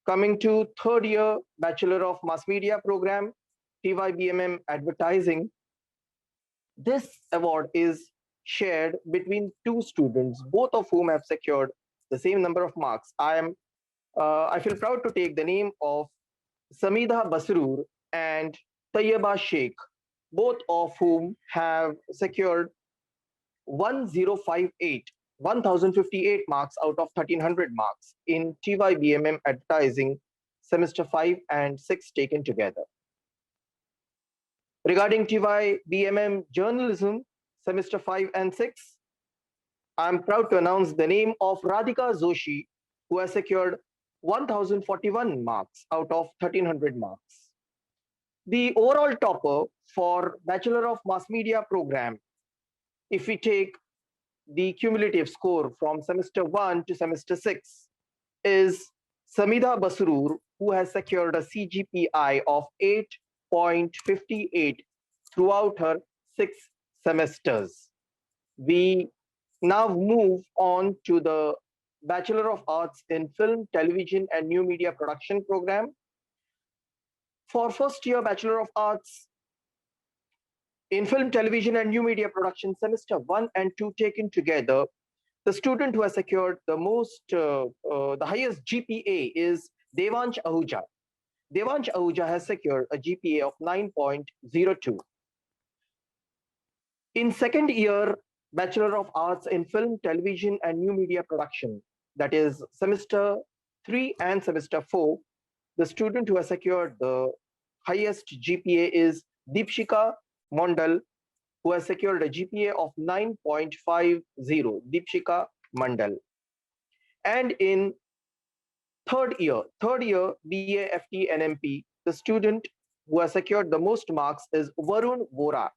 Coming to third year Bachelor of Mass Media program, TYBMM Advertising, this award is shared between two students, both of whom have secured the same number of marks. I feel proud to take the name of Samida Basrur and Tayyaba Sheikh, both of whom have secured 1058 marks out of 1300 marks in TYBMM Advertising semester 5 and 6 taken together. Regarding TYBMM Journalism semester 5 and 6, I'm proud to announce the name of Radhika Joshi, who has secured 1041 marks out of 1300 marks. The overall topper for Bachelor of Mass Media program, if we take the cumulative score from semester 1 to semester 6, is Samida Basrur, who has secured a CGPI of 8.58 throughout her 6 semesters. We now move on to the Bachelor of Arts in Film, Television and New Media Production program. For first year Bachelor of Arts in Film, Television and New Media Production semester 1 and 2 taken together, the student who has secured the highest GPA is Devansh Ahuja. Devansh Ahuja has secured a GPA of 9.02. In second year Bachelor of Arts in Film, Television and New Media Production, that is semester 3 and semester 4, the student who has secured the highest GPA is Deepshika Mondal, who has secured a GPA of 9.50, Deepshika Mandal. And in third year BAFT NMP, the student who has secured the most marks is Varun Vora.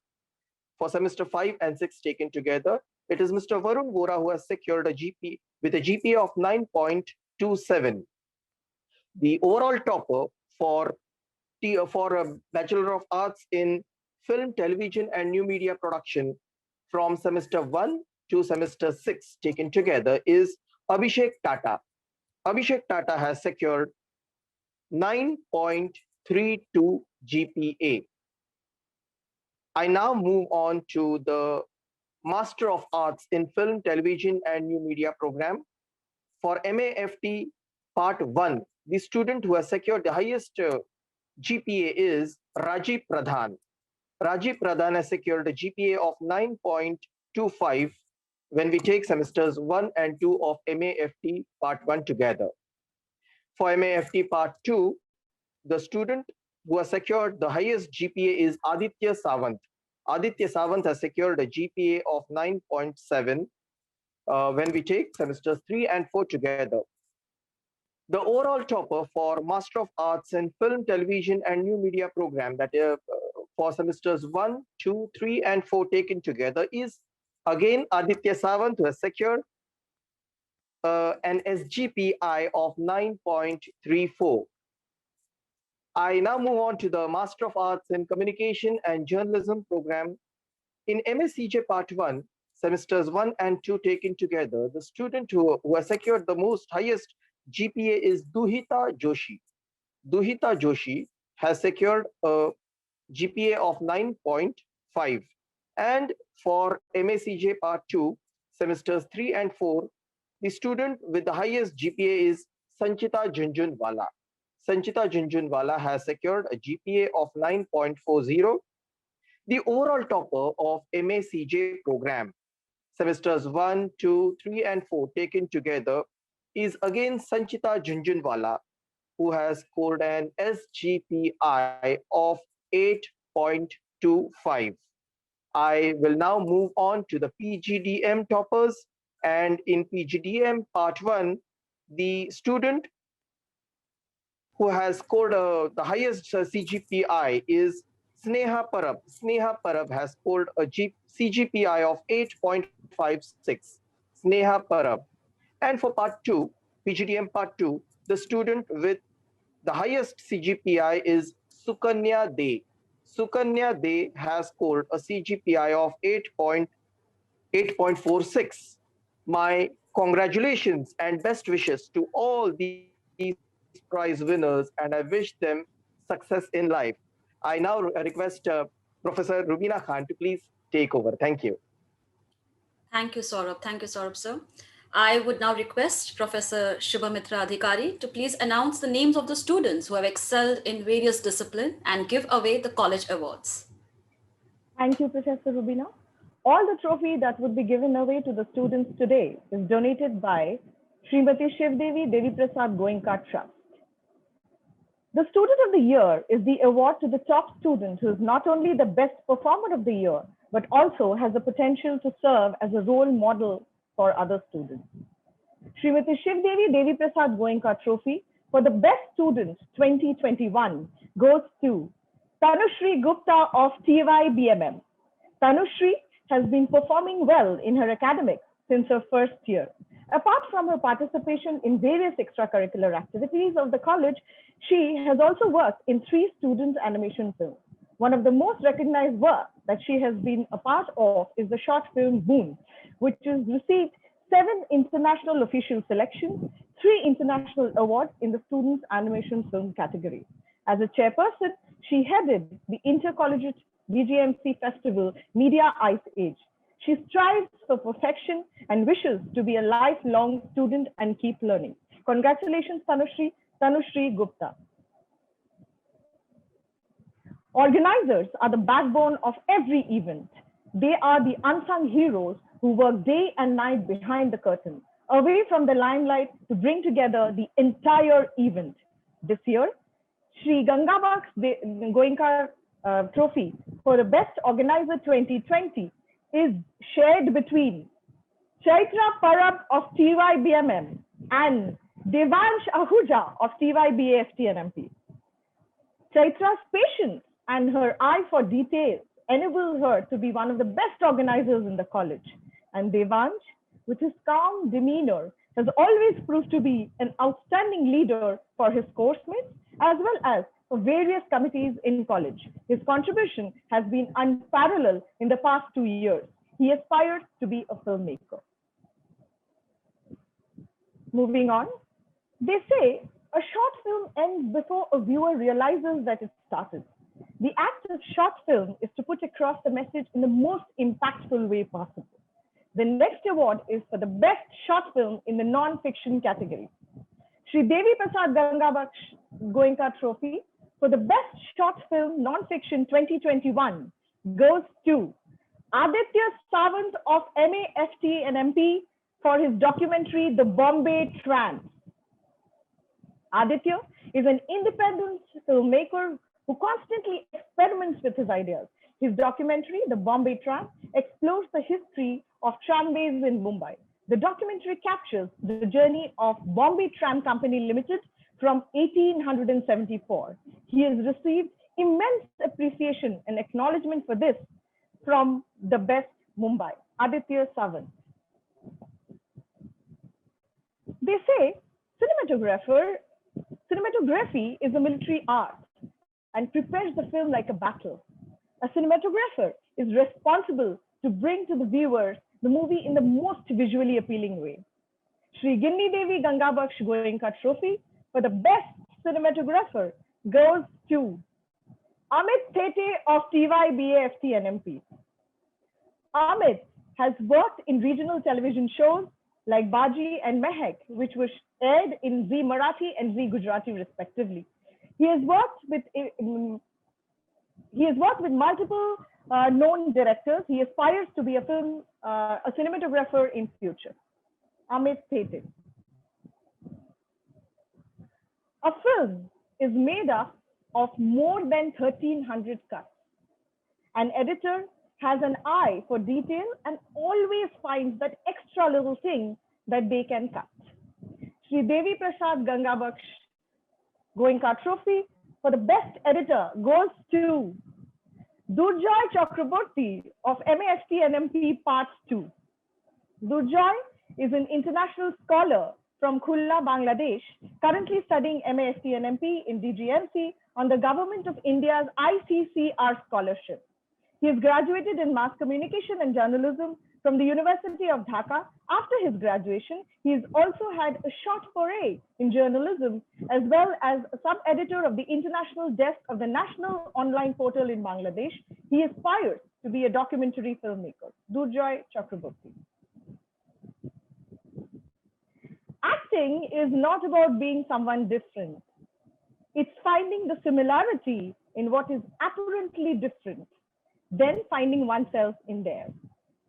For semester 5 and 6 taken together, it is Mr. Varun Vora who has secured a GPA with a GPA of 9.27. The overall topper for a Bachelor of Arts in Film, Television and New Media Production from semester 1 to semester 6 taken together is Abhishek Tata. Abhishek Tata has secured 9.32 GPA. I now move on to the Master of Arts in Film, Television and New Media program. For MAFT Part 1, the student who has secured the highest GPA is Rajiv Pradhan. Rajiv Pradhan has secured a GPA of 9.25 when we take semesters 1 and 2 of MAFT Part 1 together. For MAFT Part 2, the student who has secured the highest GPA is Aditya Sawant. Aditya Sawant has secured a GPA of 9.7 when we take semesters 3 and 4 together. The overall topper for Master of Arts in Film, Television and New Media program, that for semesters 1, 2, 3 and 4 taken together, is again Aditya Sawant, who has secured an SGPI of 9.34. I now move on to the Master of Arts in Communication and Journalism program. In MSCJ Part 1, semesters 1 and 2 taken together, the student who has secured the most highest GPA is Duhita Joshi. Duhita Joshi has secured a GPA of 9.5. And for MACJ Part 2, semesters 3 and 4, the student with the highest GPA is Sanchita Junjunwala. Sanchita Junjunwala has secured a GPA of 9.40. The overall topper of MACJ program, semesters 1, 2, 3 and 4 taken together, is again Sanchita Junjunwala, who has scored an SGPI of 8.25. I will now move on to the PGDM toppers. And in PGDM Part 1, the student who has scored the highest CGPI is Sneha Parab. Sneha Parab has scored a CGPI of 8.56. Sneha Parab. And for Part 2, PGDM Part 2, the student with the highest CGPI is Sukanya De. Sukanya De has scored a CGPI of 8.46. My congratulations and best wishes to all these prize winners, and I wish them success in life. I now request Professor Rubina Khan to please take over. Thank you. Thank you, Saurabh. Thank you, Saurabh, sir. I would now request Professor Shubhamitra Adhikari to please announce the names of the students who have excelled in various disciplines and give away the college awards. Thank you, Professor Rubina. All the trophy that would be given away to the students today is donated by Srimati Shivdevi Deviprasad Goenka Trust. The Student of the Year is the award to the top student who is not only the best performer of the year, but also has the potential to serve as a role model for other students. Srimati Shivdevi Deviprasad Goenka Trophy for the Best Student 2021 goes to Tanushri Gupta of TYBMM. Tanushri has been performing well in her academics since her first year. Apart from her participation in various extracurricular activities of the college, she has also worked in 3 student animation films. One of the most recognized work that she has been a part of is the short film Moon, which has received 7 international official selections, 3 international awards in the students animation film category. As a chairperson, she headed the intercollegiate DGMC festival Media Ice Age. She strives for perfection and wishes to be a lifelong student and keep learning. Congratulations, Tanushri. Tanushri Gupta. Organizers are the backbone of every event. They are the unsung heroes who work day and night behind the curtain, away from the limelight to bring together the entire event. This year, Sri Gangabak's Goenka Trophy for the Best Organizer 2020 is shared between Chaitra Parab of TYBMM and Devansh Ahuja of TYBAFTNMP. Chaitra's patience and her eye for detail enable her to be one of the best organizers in the college. And Devansh, with his calm demeanor, has always proved to be an outstanding leader for his course mates as well as for various committees in college. His contribution has been unparalleled in the past 2 years. He aspired to be a filmmaker. Moving on, they say a short film ends before a viewer realizes that it started. The act of short film is to put across the message in the most impactful way possible. The next award is for the best short film in the non-fiction category. Sri Deviprasad Goenka Trophy for the best short film non-fiction 2021 goes to Aditya Sawant of MAFT and MP for his documentary, The Bombay Trans. Aditya is an independent filmmaker who constantly experiments with his ideas. His documentary, The Bombay Tram, explores the history of tramways in Mumbai. The documentary captures the journey of Bombay Tram Company Limited from 1874. He has received immense appreciation and acknowledgement for this from the best Mumbai, Aditya Sawant. They say cinematography is a military art and prepares the film like a battle. A cinematographer is responsible to bring to the viewers the movie in the most visually appealing way. Shri Ginni Devi Gangabaksh Goenka Trophy for the best cinematographer goes to Amidst of TYBAFT NMP. Amit has worked in regional television shows like Baji and Mehak, which were aired in Zee Marathi and Zee Gujarati respectively. He has worked with multiple known directors. He aspires to be a cinematographer in future. Amit Thete. A film is made up of more than 1,300 cuts. An editor has an eye for detail and always finds that extra little thing that they can cut. Shri Deviprasad Gangabaksh Goenka Trophy for the best editor goes to Durjoy Chakraborty of MAFT NMP Part 2. Durjoy is an international scholar from Khulla, Bangladesh, currently studying MAFT NMP in DGMC on the Government of India's ICCR scholarship. He has graduated in mass communication and journalism from the University of Dhaka. After his graduation, he has also had a short foray in journalism, as well as a sub-editor of the international desk of the National Online Portal in Bangladesh. He aspires to be a documentary filmmaker. Durjoy Chakraborty. Acting is not about being someone different. It's finding the similarity in what is apparently different, then finding oneself in there.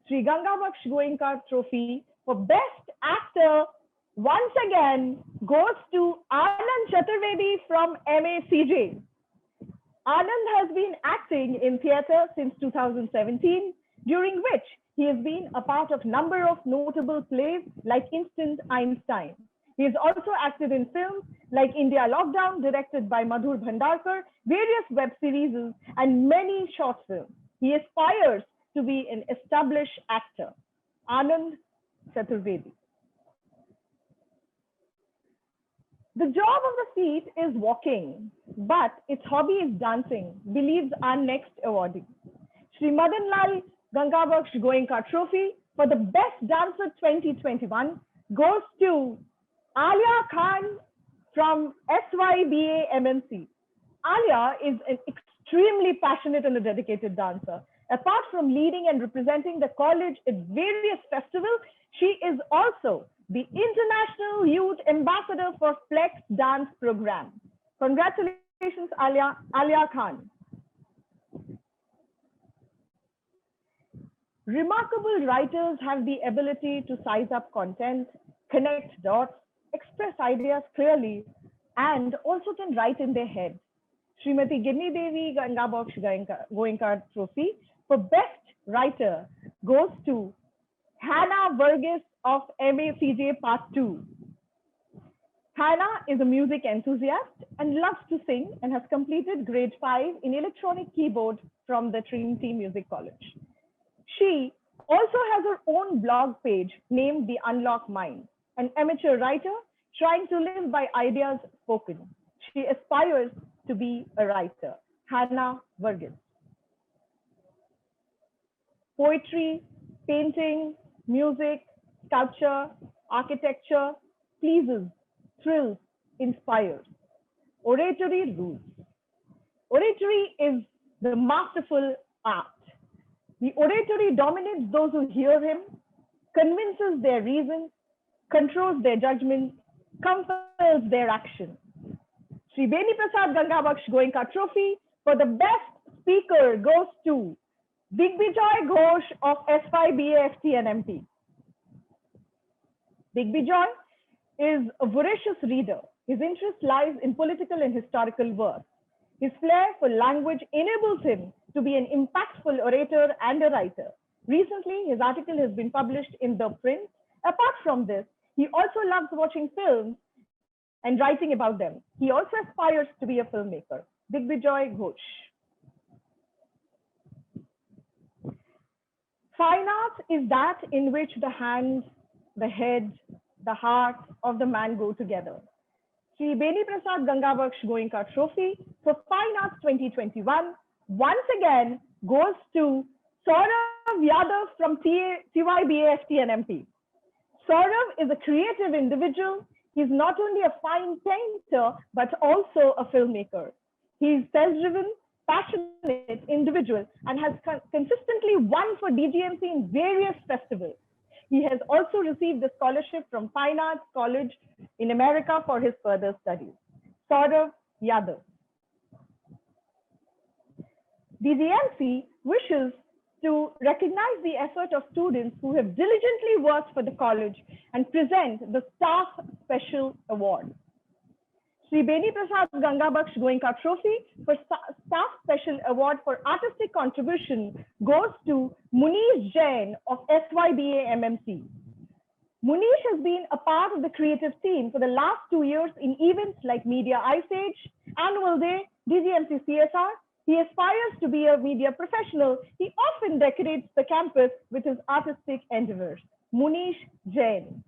Sri Gangabaksh Goenka Trophy for Best Actor once again goes to Anand Chaturvedi from MACJ. Anand has been acting in theatre since 2017, during which he has been a part of number of notable plays like Instant Einstein. He has also acted in films like India Lockdown, directed by Madhur Bhandarkar, various web series, and many short films. He aspires to be an established actor. Anand Chaturvedi. The job of the feet is walking, but its hobby is dancing, believes our next awardee. Shri Madan Lal Gangabaksh Goenka Trophy for the Best Dancer 2021 goes to Alia Khan from SYBA MNC. Alia is an extremely passionate and a dedicated dancer. Apart from leading and representing the college at various festivals, she is also the International Youth Ambassador for Flex Dance Program. Congratulations, Alia Khan. Remarkable writers have the ability to size up content, connect dots, express ideas clearly, and also can write in their head. Srimati Ginni Devi Gangabaksh Goenka Trophy for Best Writer goes to Hannah Verghese of MACJ Part 2. Hannah is a music enthusiast and loves to sing and has completed grade 5 in electronic keyboard from the Trinity Music College. She also has her own blog page named The Unlock Mind, an amateur writer trying to live by ideas spoken. She aspires to be a writer. Hannah Verghese. Poetry, painting, music, sculpture, architecture pleases, thrills, inspires. Oratory rules. Oratory is the masterful art. The oratory dominates those who hear him, convinces their reason, controls their judgment, compels their action. Shri Deviprasad Gangabaksh Goenka Trophy for the Best Speaker goes to Digbijoy Ghosh of SYBAFT NMP. Digbijoy is a voracious reader. His interest lies in political and historical work. His flair for language enables him to be an impactful orator and a writer. Recently, his article has been published in The Print Apart from this, he also loves watching films and writing about them. He also aspires to be a filmmaker. Digvijoy Ghosh. Fine art is that in which the hand, the head, the heart of the man go together. Shri Deviprasad Gangabaksh Goenka Trophy for Fine Arts 2021 once again goes to Saurav Yadav from TYBAFT NMP. Saurav is a creative individual. He's not only a fine painter, but also a filmmaker. He's self-driven, passionate individual and has consistently won for DGMC in various festivals. He has also received a scholarship from Fine Arts College in America for his further studies. Saurav Yadav. DGMC wishes to recognize the effort of students who have diligently worked for the college and present the Staff Special Award. Shri Deviprasad Gangabaksh Goenka Trophy for Staff Special Award for Artistic Contribution goes to Munish Jain of SYBA MMC. Munish has been a part of the creative team for the last 2 years in events like Media Ice Age, Annual Day, DGMC CSR. He aspires to be a media professional. He often decorates the campus with his artistic endeavors. Munish Jain.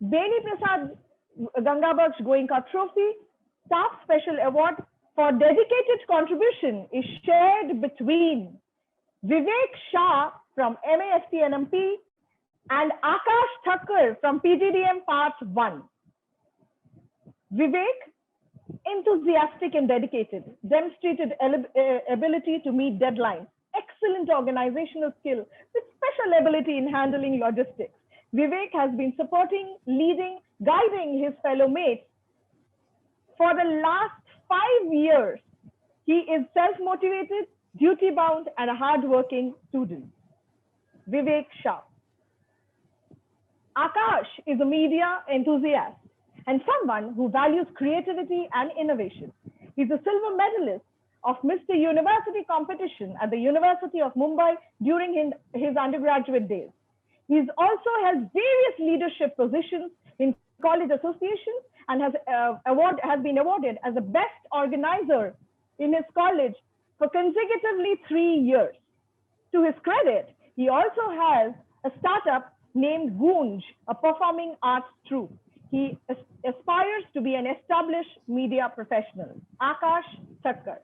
Deviprasad Gangabaksh Goenka Trophy, Staff Special Award for dedicated contribution is shared between Vivek Shah from MAFT NMP and Akash Thakkar from PGDM Part 1. Vivek, enthusiastic and dedicated, demonstrated ability to meet deadlines, excellent organizational skill with special ability in handling logistics. Vivek has been supporting, leading, guiding his fellow mates for the last 5 years. He is self-motivated, duty-bound, and a hard-working student. Vivek Shah. Akash is a media enthusiast and someone who values creativity and innovation. He's a silver medalist of Mr. University competition at the University of Mumbai during his undergraduate days. He's also held various leadership positions in college associations and has been awarded as the best organizer in his college for consecutively 3 years. To his credit, he also has a startup named Goenka, a performing arts troupe. He aspires to be an established media professional. Akash Thakkar.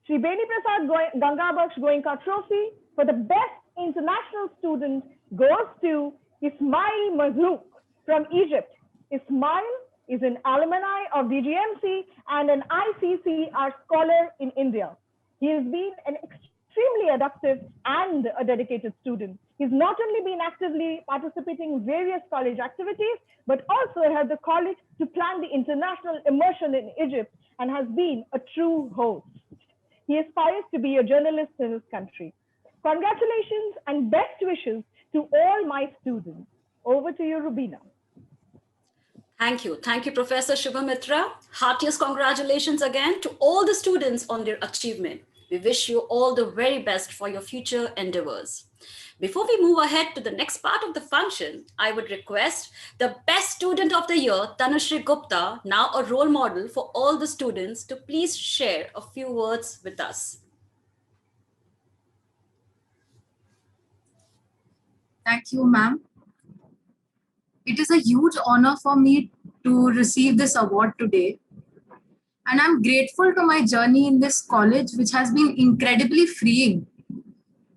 Shri Deviprasad Gangabaksh Goenka Trophy for the best international student goes to Ismail Mazouk from Egypt. Ismail is an alumni of DGMC and an ICCR scholar in India. He has been an extremely adaptive and a dedicated student. He's not only been actively participating in various college activities, but also helped the college to plan the international immersion in Egypt and has been a true host. He aspires to be a journalist in his country. Congratulations and best wishes to all my students. Over to you, Rubina. Thank you. Thank you, Professor Shubhamitra. Heartiest congratulations again to all the students on their achievement. We wish you all the very best for your future endeavors. Before we move ahead to the next part of the function, I would request the best student of the year, Tanushree Gupta, now a role model for all the students, to please share a few words with us. Thank you, ma'am. It is a huge honor for me to receive this award today. And I'm grateful to my journey in this college, which has been incredibly freeing.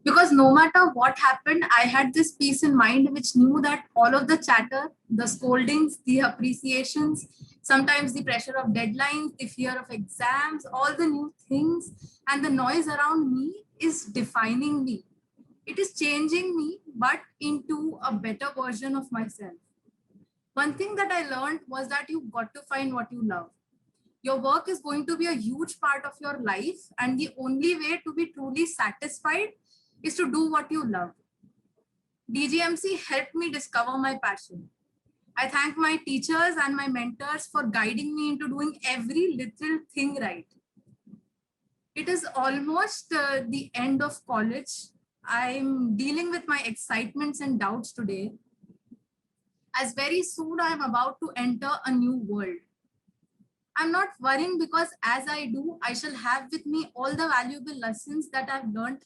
Because no matter what happened, I had this peace in mind, which knew that all of the chatter, the scoldings, the appreciations, sometimes the pressure of deadlines, the fear of exams, all the new things and the noise around me is defining me. It is changing me, but into a better version of myself. One thing that I learned was that you've got to find what you love. Your work is going to be a huge part of your life, and the only way to be truly satisfied is to do what you love. DGMC helped me discover my passion. I thank my teachers and my mentors for guiding me into doing every little thing right. It is almost the end of college. I'm dealing with my excitements and doubts today, as very soon I'm about to enter a new world. I'm not worrying because as I do, I shall have with me all the valuable lessons that I've learned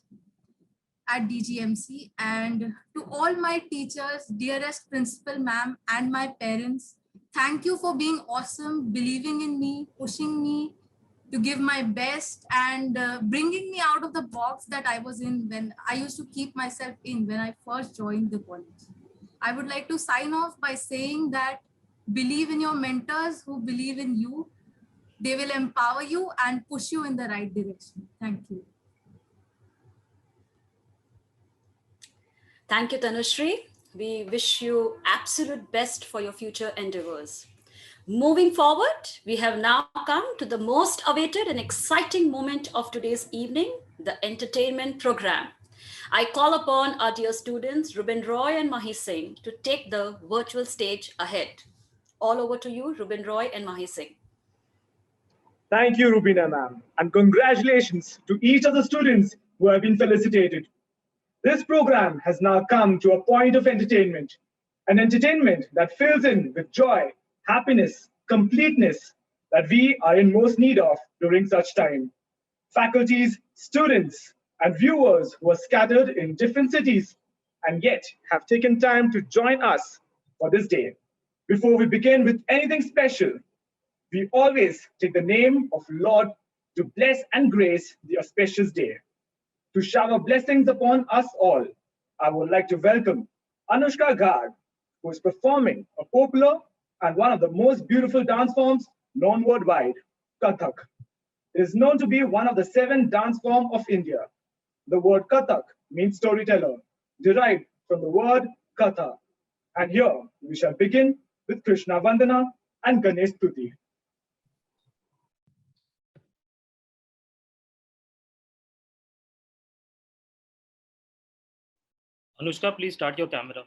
at DGMC. And to all my teachers, dearest principal ma'am, and my parents, thank you for being awesome, believing in me, pushing me to give my best, and bringing me out of the box that I was in when I used to keep myself in when I first joined the college. I would like to sign off by saying that believe in your mentors who believe in you. They will empower you and push you in the right direction. Thank you. Thank you, Tanushree. We wish you absolute best for your future endeavors. Moving forward, we have now come to the most awaited and exciting moment of today's evening, the entertainment program. I call upon our dear students, Ruben Roy and Mahi Singh, to take the virtual stage ahead. All over to you, Ruben Roy and Mahi Singh. Thank you, Rubina ma'am, and congratulations to each of the students who have been felicitated. This program has now come to a point of entertainment, an entertainment that fills in with joy, happiness, completeness that we are in most need of during such time. Faculties, students, and viewers who are scattered in different cities and yet have taken time to join us for this day. Before we begin with anything special, we always take the name of Lord to bless and grace the auspicious day. To shower blessings upon us all, I would like to welcome Anushka Garg, who is performing a popular and one of the most beautiful dance forms known worldwide, Kathak. It is known to be one of the 7 dance forms of India. The word Kathak means storyteller, derived from the word Katha. And here we shall begin with Krishna Vandana and Ganesh Stuti. Anushka, please start your camera.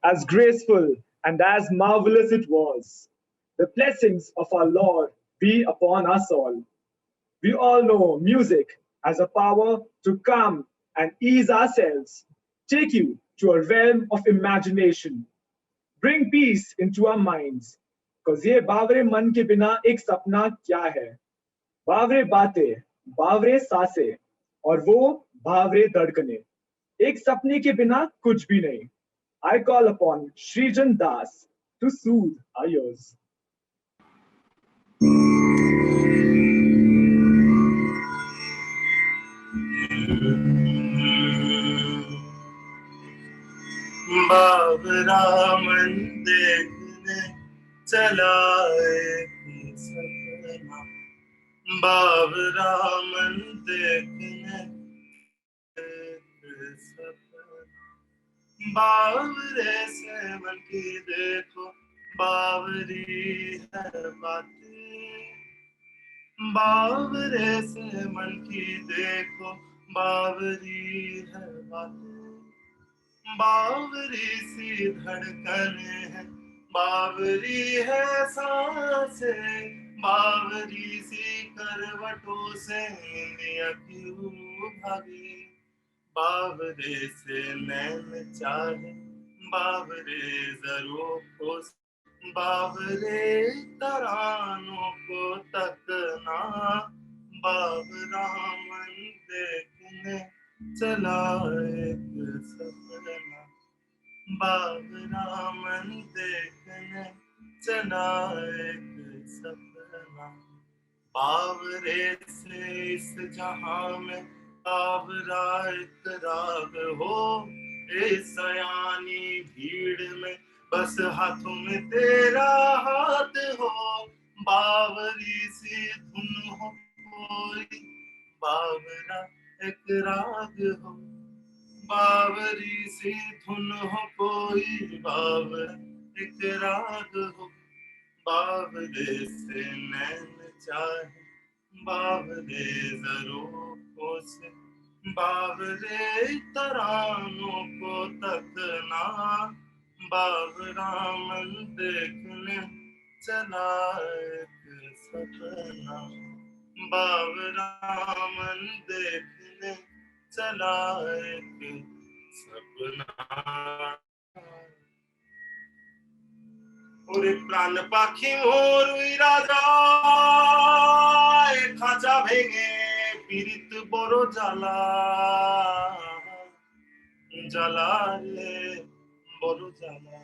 As graceful and as marvelous it was. The blessings of our Lord be upon us all. We all know music has a power to calm and ease ourselves, take you to a realm of imagination, bring peace into our minds. Cause ये बावरे मन के बिना एक सपना क्या है? बावरे बातें, बावरे सांसें, और वो बावरे धड़कने. एक सपने के बिना कुछ भी नहीं. I call upon Srijan Das to soothe our ears. Babra मन देखने चला एक सपना, बाबरा मन देखने एक सपना, बावरे से मन की देखो बावरी है बातें, बावरे से मन की देखो बावरी है बातें, बावरी सी धड़कने है, बावरी है सांसें, बावरी सी करवटों से निया क्यों भागी, बावरे से नैन चाहे, बावरे ज़रूरतों से, बावरे तरानों को तकना, बावरा मन देखने चला एक सपना, बावरा मन देखने चला एक सपना, बावरे से इस जहां में बावरा एक राग हो, इस सयानी भीड़ में बस हाथों में तेरा हाथ हो, बावरी सी धुन हो कोई, बावरा एक राग हो, बावरी सी धुन हो कोई, बावरा एक राग हो, बावरे से नैन चाहे, बावरे ज़रूरतों से, बावरे तरानों को तकना, बावरा मन देखने चला एक सपना, बावरा मन देखने चला एक सपना। ওরে প্রাণ পাখি মোর উইরা যায়, খাঁচা ভেঙে পীড়িত বড় জ্বালা, জ্বালা রে বড় জ্বালা।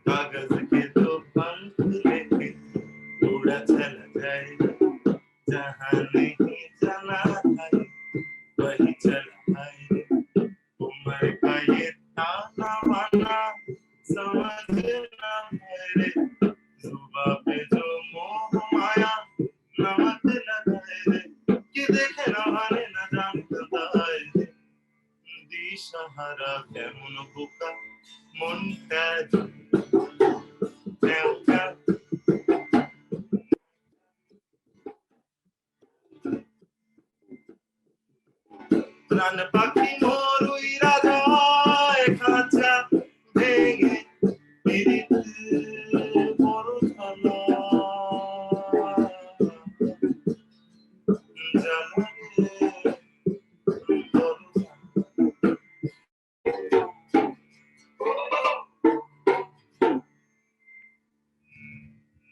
कागज के दो पंख लेके उड़ा चला जाएगा, जहाँ नहीं जाना था वही चला आएगा। उम्र का ये ताना बाना समझना है रे, जुबां पे जो मोह माया नमक लगाए रे, कि देखे ना माने ना जानता है रे, दिशहारा केमन बोका মনটা ন্যাওটা। প্রাণ পাখি মোর উইরা যায়, খাঁচা ভেঙে পীড়িত বড় জ্বালা, জ্বালা রে বড় জ্বালা।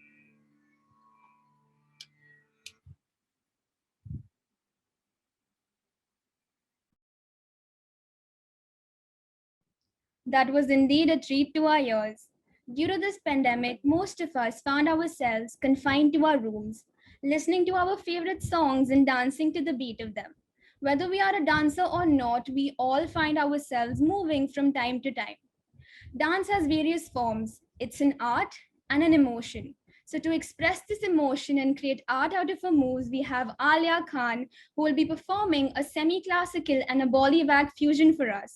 That was indeed a treat to our ears. Due to this pandemic, most of us found ourselves confined to our rooms, listening to our favorite songs and dancing to the beat of them. Whether we are a dancer or not, we all find ourselves moving from time to time. Dance has various forms. It's an art and an emotion. So to express this emotion and create art out of our moves, we have Alia Khan, who will be performing a semi-classical and a Bollywood fusion for us.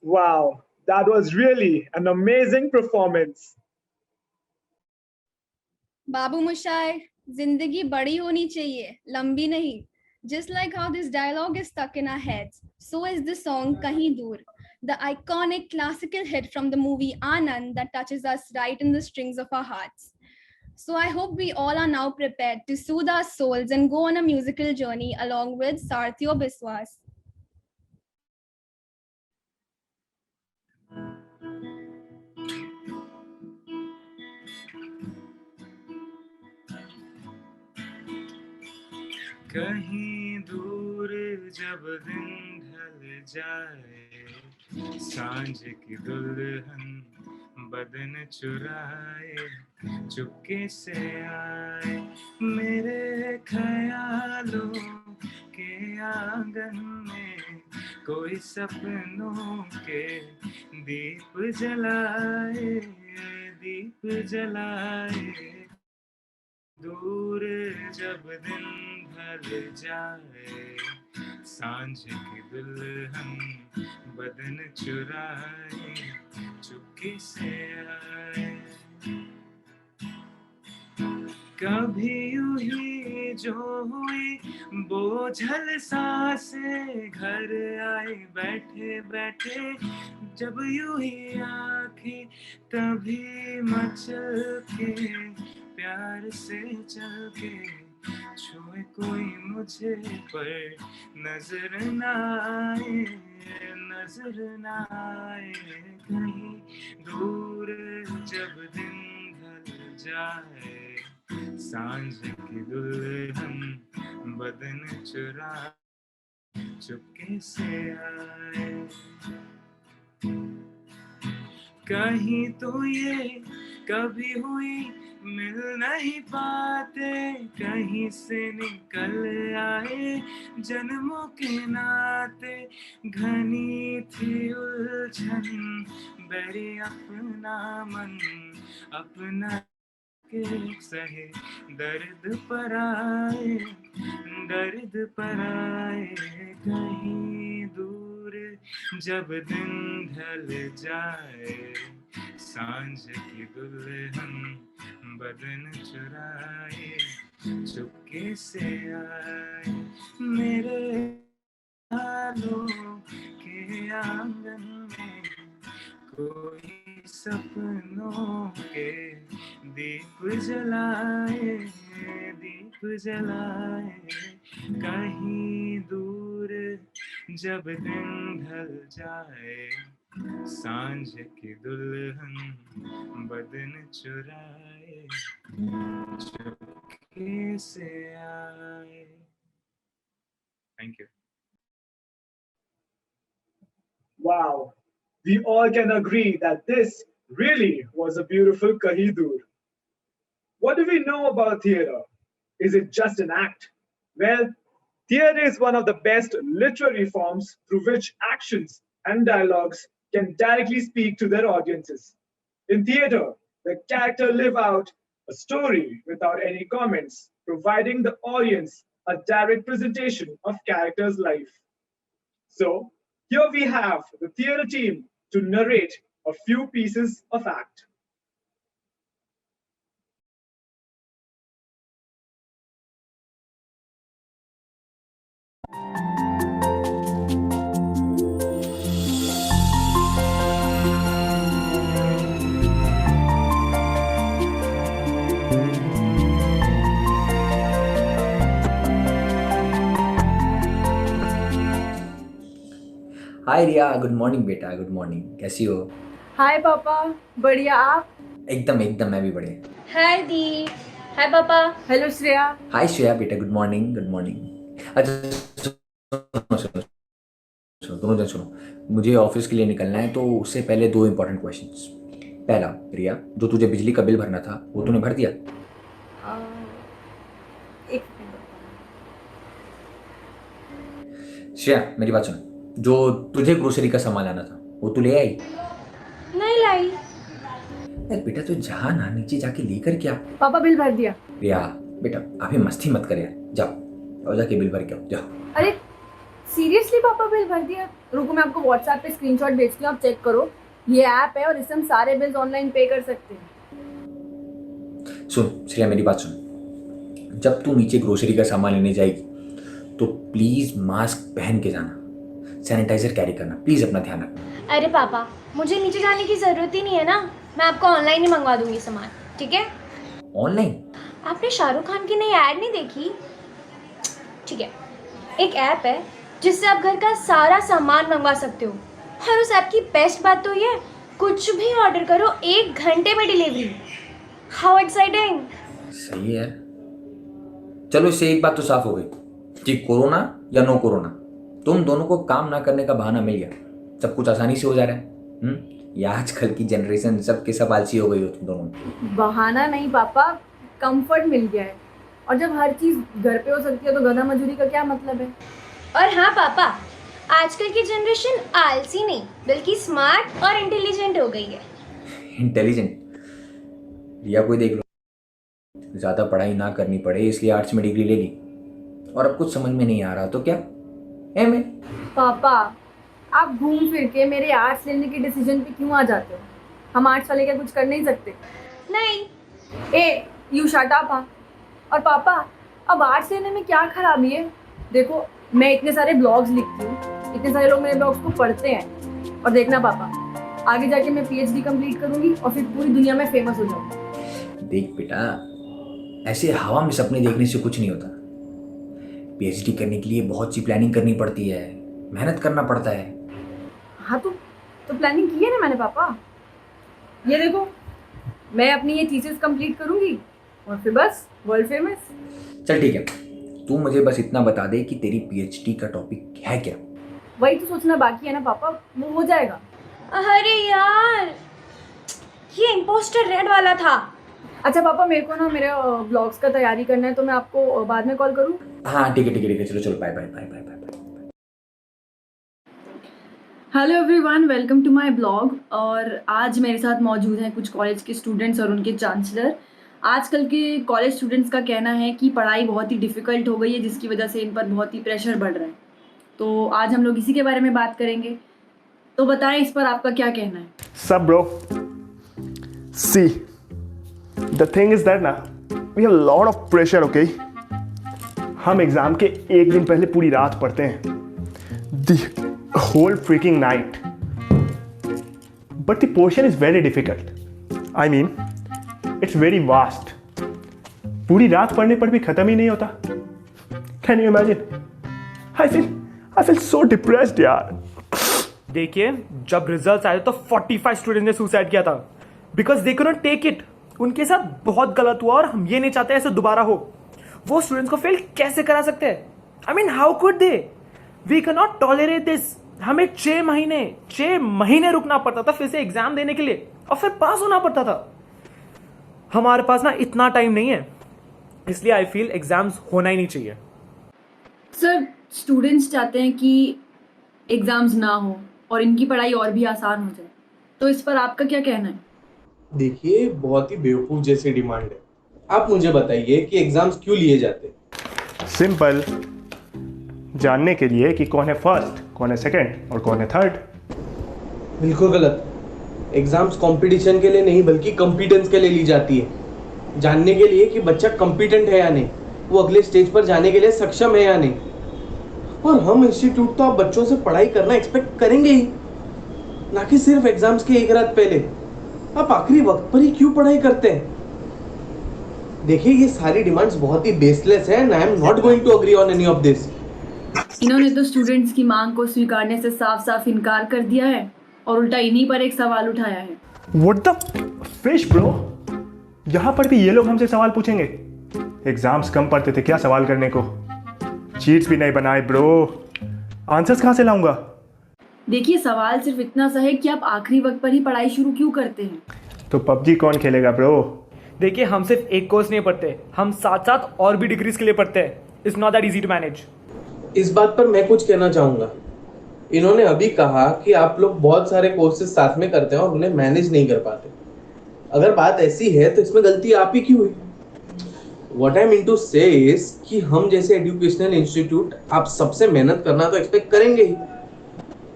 Wow, that was really an amazing performance. बाबू मुशाय, जिंदगी बड़ी होनी चाहिए, लंबी नहीं. Just like how this dialogue is stuck in our heads, so is the song Kahin Dur, the iconic classical hit from the movie Anand that touches us right in the strings of our hearts. So I hope we all are now prepared to soothe our souls and go on a musical journey along with Sarthio Biswas. कहीं दूर जब दिन ढल जाए, सांझ की दुल्हन बदन चुराए, चुपके से आए मेरे ख्यालों के आंगन में, कोई सपनों के दीप जलाए, दीप जलाए. दूर जब दिन ढल जाए, सांझ की दुल्हन बदन चुराए, चुपके से आए. कभी यूं ही जो हुई बोझल सांसें, घर आई बैठे बैठे जब यूं ही आंखें, तभी मचल के प्यार से चल के छुए कोई मुझे पर नजर न आए, नजर न आए. कहीं दूर जब दिन ढल जाए, सांझ की दुल्हन बदन चुरा चुपके से आए. कहीं तो ये कभी हुई मिल नहीं पाते, कहीं से निकल आए जन्मों के नाते. घनी थी उलझन बड़ी अपना मन, अपना के सहे दर्द पर आए, दर्द पर आए. कहीं दूर जब दिन ढल जाए, सांझ की दुल्हन बदन चुराए, चुपके से आए मेरे ख्यालों के आंगन में, कोई सपनों के दीप जलाए, दीप जलाए. कहीं दूर जब दिन ढल जाए, सांझ की दुल्हन बदन चुराए, चुपके से आए. Thank you. Wow, we all can agree that this really was a beautiful Kahidur. What do we know about theatre? Is it just an act? Well, theatre is one of the best literary forms through which actions and dialogues can directly speak to their audiences. In theatre, the characters live out a story without any comments, providing the audience a direct presentation of character's life. So, here we have the theatre team to narrate a few pieces of act. Hi Riya, good morning बेटा, good morning. कैसी हो? हाय पापा, बढ़िया. आप? एकदम एकदम, मैं भी बढ़िया. हाय दी. हाय पापा. हेलो श्रेया. हाय श्रेया बेटा, गुड मॉर्निंग, गुड मॉर्निंग. अच्छा सुनो सुनो सुनो, दोनों जन सुनो. मुझे ऑफिस के लिए निकलना है, तो उससे पहले 2 इंपॉर्टेंट क्वेश्चंस. पहला, रिया, जो तुझे बिजली का बिल भरना था वो तूने भर दिया? एक श्रेया मेरी बात सुन. जो तुझे ग्रोसरी का सामान लाना था वो तू ले आई? नहीं लाई. यार बेटा, तो जहाँ ना नीचे जाके लेकर क्या. पापा बिल भर दिया. रिया बेटा, अभी मस्ती मत कर यार. जाओ और जाके बिल भर के आओ, जाओ. अरे सीरियसली पापा बिल भर दिया? रुको मैं आपको व्हाट्सएप पे स्क्रीनशॉट भेजती हूँ, आप चेक करो। ये ऐप है और इससे हम सारे बिल्स ऑनलाइन पे कर सकते हैं। सुन श्रेया, मेरी बात सुन। जब तू नीचे ग्रोसरी का सामान लेने जाएगी तो प्लीज मास्क पहन के जाना, सैनिटाइजर कैरी करना, प्लीज अपना ध्यान रखना। अरे पापा, मुझे नीचे जाने की जरूरत ही नहीं है ना, मैं आपको ऑनलाइन ही मंगवा दूंगी सामान, ठीक है? ऑनलाइन? आपने शाहरुख खान की नई ऐड नहीं देखी? ठीक है, एक ऐप है जिससे आप घर का सारा सामान मंगवा सकते हो, और उस ऐप की बेस्ट बात तो ये, कुछ भी ऑर्डर करो 1 घंटे में डिलीवरी। How exciting! सही है। चलो, इससे एक बात तो साफ हो गई कि कोरोना या नो कोरोना, तुम दोनों को काम ना करने का बहाना मिल गया, सब कुछ आसानी से हो जा रहा है। ये आजकल की जनरेशन सबके सब आलसी हो गई हो तुम दोनों। बहाना नहीं पापा, कंफर्ट मिल गया है, और जब हर चीज घर पे हो सकती है तो गधा मजदूरी का क्या मतलब है? और हाँ पापा, आजकल की जनरेशन आलसी नहीं बल्कि स्मार्ट और इंटेलिजेंट हो गई है। इंटेलिजेंट? रिया कोई देख लो, ज़्यादा पढ़ाई ना करनी पड़े इसलिए आर्ट्स में डिग्री ले ली, और अब कुछ समझ में नहीं आ रहा तो क्या एमए। पापा आप घूम फिर के मेरे आर्ट्स लेने के डिसीजन पे क्यों आ जाते हो? हम आर्ट्स वाले क्या कुछ कर नहीं सकते? नहीं। You shut up. और पापा अब आर्ट्स लेने में क्या खराबी है? देखो मैं इतने सारे ब्लॉग्स लिखती हूँ, इतने सारे लोग मेरे ब्लॉग्स को पढ़ते हैं, और देखना पापा आगे जाके मैं पीएचडी कंप्लीट करूंगी और फिर पूरी दुनिया में फेमस हो जाऊंगी। देख बेटा, ऐसे हवा में सपने देखने से कुछ नहीं होता। पीएचडी करने के लिए बहुत सी प्लानिंग करनी पड़ती है, मेहनत करना पड़ता है। हाँ तो प्लानिंग की है ना मैंने पापा। ये देखो मैं अपनी ये थीसिस कंप्लीट करूंगी और फिर बस वर्ल्ड फेमस। चल ठीक है, तू मुझे बस इतना बता दे कि तेरी पीएचडी का टॉपिक है क्या? वही तो सोचना बाकी है ना पापा, वो हो जाएगा। अरे यार, ये इम्पोस्टर रेड वाला था। अच्छा पापा मेरे को ना मेरे ब्लॉग्स का तैयारी करना है, तो मैं आपको बाद में कॉल करूँ? हाँ ठीक है, चलो bye bye bye bye bye. Hello everyone, welcome to my blog. और आज मेरे साथ मौजूद हैं कुछ कॉलेज के स्टूडेंट्स और उनके चांसलर। आजकल के कॉलेज स्टूडेंट्स का कहना है कि पढ़ाई बहुत ही डिफ़िकल्ट हो गई है, जिसकी वजह से इन पर बहुत ही प्रेशर बढ़ रहा है। तो आज हम लोग इसी के बारे में बात करेंगे। तो बताएं इस पर आपका क्या कहना है? Sup bro? See, the thing is that ना we have a lot of pressure, okay? हम एग्जाम के एक दिन पहले पूरी रात पढ़ते हैं, the whole freaking night. But the portion is very difficult. I mean, it's very vast. पूरी रात पढ़ने पर भी खत्म ही नहीं होता. Can you imagine? I feel so depressed यार. देखिए, जब रिजल्ट्स आए तो 45 स्टूडेंट ने सुसाइड किया था because they could not take it. उनके साथ बहुत गलत हुआ और हम ये नहीं चाहते ऐसे दोबारा हो। वो स्टूडेंट्स को फेल कैसे करा सकते हैं? I mean how could they? We can not tolerate this. हमें 6 महीने रुकना पड़ता था फिर से एग्जाम देने के लिए, और फिर पास होना पड़ता था। हमारे पास ना इतना टाइम नहीं है, इसलिए आई फील एग्जाम्स होना ही नहीं चाहिए। सर स्टूडेंट्स चाहते हैं कि एग्जाम्स ना हो और इनकी पढ़ाई और भी आसान हो जाए, तो इस पर आपका क्या कहना है? देखिए, बहुत ही बेवकूफ जैसी डिमांड है। आप मुझे बताइए कि एग्जाम्स क्यों लिए जाते? सिंपल, जानने के लिए कि कौन है फर्स्ट, कौन है सेकंड और कौन है थर्ड। बिल्कुल गलत। एग्जाम्स कंपटीशन के लिए नहीं बल्कि कॉम्पिटेंस के लिए ली जाती है, जानने के लिए कि बच्चा कॉम्पिटेंट है या नहीं, वो अगले स्टेज पर जाने के लिए सक्षम है या नहीं। और हम इंस्टीट्यूट तो आप बच्चों से पढ़ाई करना एक्सपेक्ट करेंगे ही, ना कि सिर्फ एग्जाम्स के एक रात पहले। आप आखिरी वक्त पर ही क्यों पढ़ाई करते हैं? देखिए, ये सारी डिमांड्स बहुत ही बेसलेस है and I am not going to agree on any of this. इन्होंने तो स्टूडेंट्स की मांग को स्वीकारने से साफ साफ इनकार कर दिया है और उल्टा इन्हीं पर एक सवाल उठाया है। What the fish bro? यहाँ पर भी ये लोग हमसे सवाल पूछेंगे। एग्जाम्स कम पढ़ते थे क्या सवाल करने को? चीट्स भी नहीं बनाए ब्रो, आंसर्स कहाँ से लाऊंगा? देखिए, सवाल सिर्फ इतना सा है कि आप आखिरी वक्त पर ही पढ़ाई शुरू क्यों करते हैं? तो पबजी कौन खेलेगा ब्रो? देखिए, हम सिर्फ एक कोर्स नहीं पढ़ते, हम साथ साथ और भी डिग्रीज के लिए पढ़ते हैं। It's not that easy to manage. इस बात पर मैं कुछ कहना चाहूंगा। इन्होंने अभी कहा कि आप लोग बहुत सारे कोर्सेज साथ में करते हैं और उन्हें मैनेज नहीं कर पाते। अगर बात ऐसी है तो इसमें गलती आप ही की हुई। व्हाट आई मीन टू से इज कि हम जैसे एजुकेशनल इंस्टीट्यूट आप सबसे मेहनत करना तो एक्सपेक्ट करेंगे ही,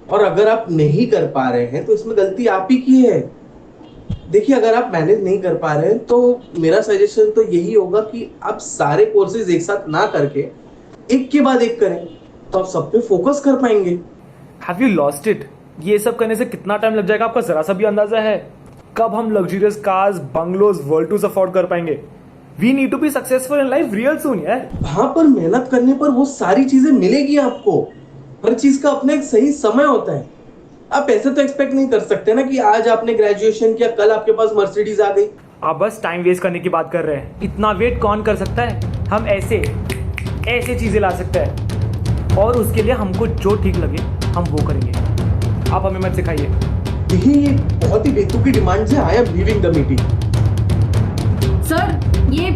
और अगर आप नहीं कर पा रहे हैं तो इसमें गलती आप ही की है। देखिए, अगर आप मैनेज नहीं कर पा रहे हैं तो मेरा सजेशन तो यही होगा कि आप सारे कोर्सेज एक साथ ना करके एक के बाद एक करें, तो आप सब पे फोकस कर पाएंगे। Have you lost it? ये सब करने से कितना टाइम लग जाएगा आपका जरा सा भी अंदाजा है? कब हम luxurious cars, bungalows, world tours afford कर पाएंगे? We need to be successful in life real soon यार। हाँ, पर मेहनत करने पर वो सारी चीजें मिलेगी आपको। हर चीज का अपना एक सही समय होता है। आप ऐसे तो एक्सपेक्ट नहीं कर सकते ना कि आज आपने ग्रेजुएशन किया, कल आपके पास मर्सिडीज आ गई। आप बस टाइम वेस्ट करने की बात कर रहे हैं। इतना वेट कौन कर सकता है? हम ऐसे चीजें ला सकते हैं, और उसके लिए हमको जो ठीक लगे हम वो करेंगे। आप हमें मत सिखाइए। ये बहुत ही बेतुकी डिमांड है। I am leaving the meeting. Sir, ये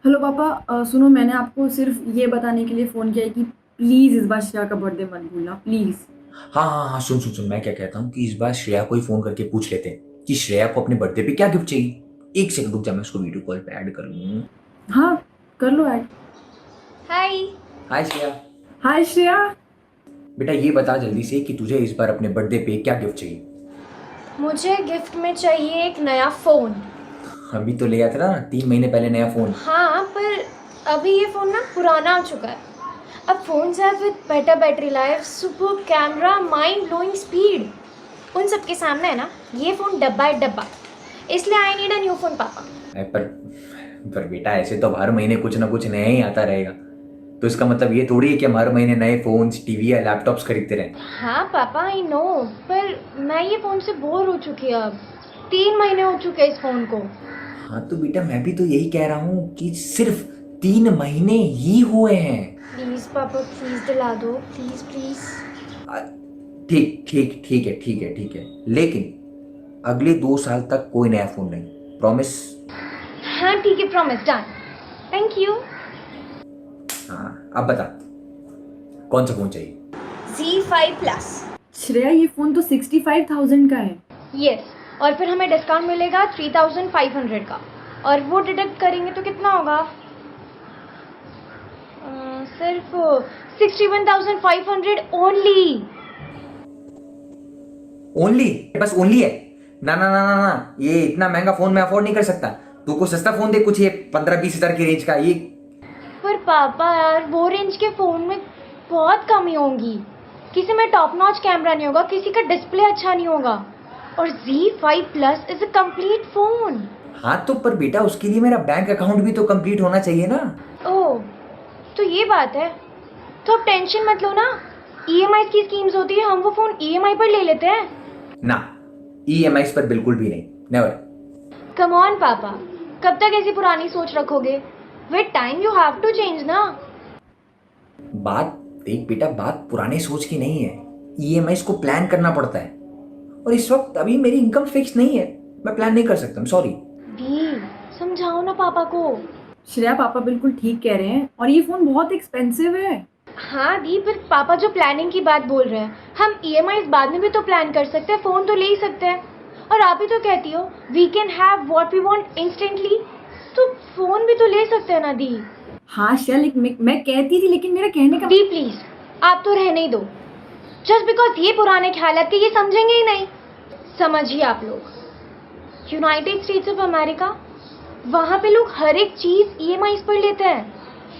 हेलो पापा, सुनो, मैंने आपको सिर्फ ये बताने के लिए फ़ोन किया है कि प्लीज़ इस बार श्रेया का बर्थडे मत भूलना, प्लीज़। हाँ, सुन, मैं क्या कहता हूँ कि इस बार श्रेया को ही फोन करके पूछ लेते हैं कि श्रेया को अपने बर्थडे पे क्या गिफ्ट चाहिए। एक सेकंड रुक जा, मैं उसको वीडियो कॉल पे ऐड कर लूँ। हाँ, कर लो ऐड। हाय। हाय श्रेया। हाय श्रेया। बेटा ये बता जल्दी से कि तुझे इस बार अपने बर्थडे पे क्या गिफ्ट चाहिए। मुझे गिफ्ट में चाहिए एक नया फ़ोन। अभी तो ले आया था ना 3 महीने पहले नया फोन। हाँ, पर अभी ये फ़ोन ना पुराना हो चुका है। अब phones have with better battery life, super camera, mind blowing speed, उन सब के सामने है ना ये फ़ोन डब्बा है डब्बा। इसलिए I need a new phone पापा। पर बेटा ऐसे तो हर महीने कुछ ना कुछ नया ही आता रहेगा, तो इसका मतलब ये थोड़ी है कि हम हर महीने नए फोन्स, टीवी या लैपटॉप्स खरीदते रहें। हाँ पापा, आई नो, पर मैं ये फ़ोन से बोर हो चुकी है। अब 3 महीने हो चुके इस फ़ोन को। हाँ तो बेटा मैं भी तो यही कह रहा हूँ कि सिर्फ 3 महीने ही हुए हैं। प्लीज़ पापा, प्लीज़ दिला दो, प्लीज़ प्लीज़। ठीक है, लेकिन अगले 2 साल तक कोई नया फोन नहीं, प्रॉमिस? हाँ ठीक है, प्रॉमिस, डन, थैंक यू। हाँ अब बता कौन सा फोन चाहिए? Z5 Plus। श्रेया, ये फ़ोन तो 65,000 का है। यस, और फिर हमें डिस्काउंट मिलेगा 3,500 का, और वो डिडक्ट करेंगे तो कितना होगा? सिर्फ 61,500 ओनली। ओनली? बस ओनली है? ना, ये इतना महंगा फोन मैं अफोर्ड नहीं कर सकता। तू को सस्ता फोन दे, कुछ ये 15-20 हजार की रेंज का। ये पर पापा यार, वो रेंज के फ़ोन में बहुत कमी होंगी। किसी में टॉप नॉच कैमरा नहीं होगा, किसी का डिस्प्ले अच्छा नहीं होगा, और Z5 Plus is a complete phone. हाँ तो पर बेटा उसके लिए मेरा बैंक अकाउंट भी तो कंप्लीट होना चाहिए ना। ओह, तो ये बात है। तो अब टेंशन मत लो ना, EMI की स्कीम्स होती है, हम वो फ़ोन EMI पर ले लेते हैं। ना, EMI पर बिल्कुल भी नहीं, नेवर। कम ऑन पापा, कब तक ऐसी पुरानी सोच रखोगे? With time you have to change ना। बात देख बेटा, बात पुराने सोच की नहीं है। EMI को प्लान करना पड़ता है, और इस वक्त अभी मेरी इनकम फिक्स नहीं है, मैं प्लान नहीं कर सकता, सॉरी। दी, समझाओ ना पापा को। श्रेया, पापा बिल्कुल ठीक कह रहे हैं, और ये फ़ोन बहुत एक्सपेंसिव है। हाँ दी, पर पापा जो प्लानिंग की बात बोल रहे हैं, हम EMI बाद में भी तो प्लान कर सकते हैं, फ़ोन तो ले ही सकते हैं। और आप ही तो कहती हो we can have what we want instantly, तो फ़ोन भी तो ले सकते हैं ना दी। हाँ श्रेया, मैं कहती थी, लेकिन मेरा कहने का दी प्लीज, आप तो रहने ही दो। जस्ट बिकॉज ये पुराने ख्यालात के ये समझेंगे ही नहीं। समझिए आप लोग, यूनाइटेड स्टेट्स ऑफ अमेरिका, वहाँ पे लोग हर एक चीज़ EMI पर लेते हैं,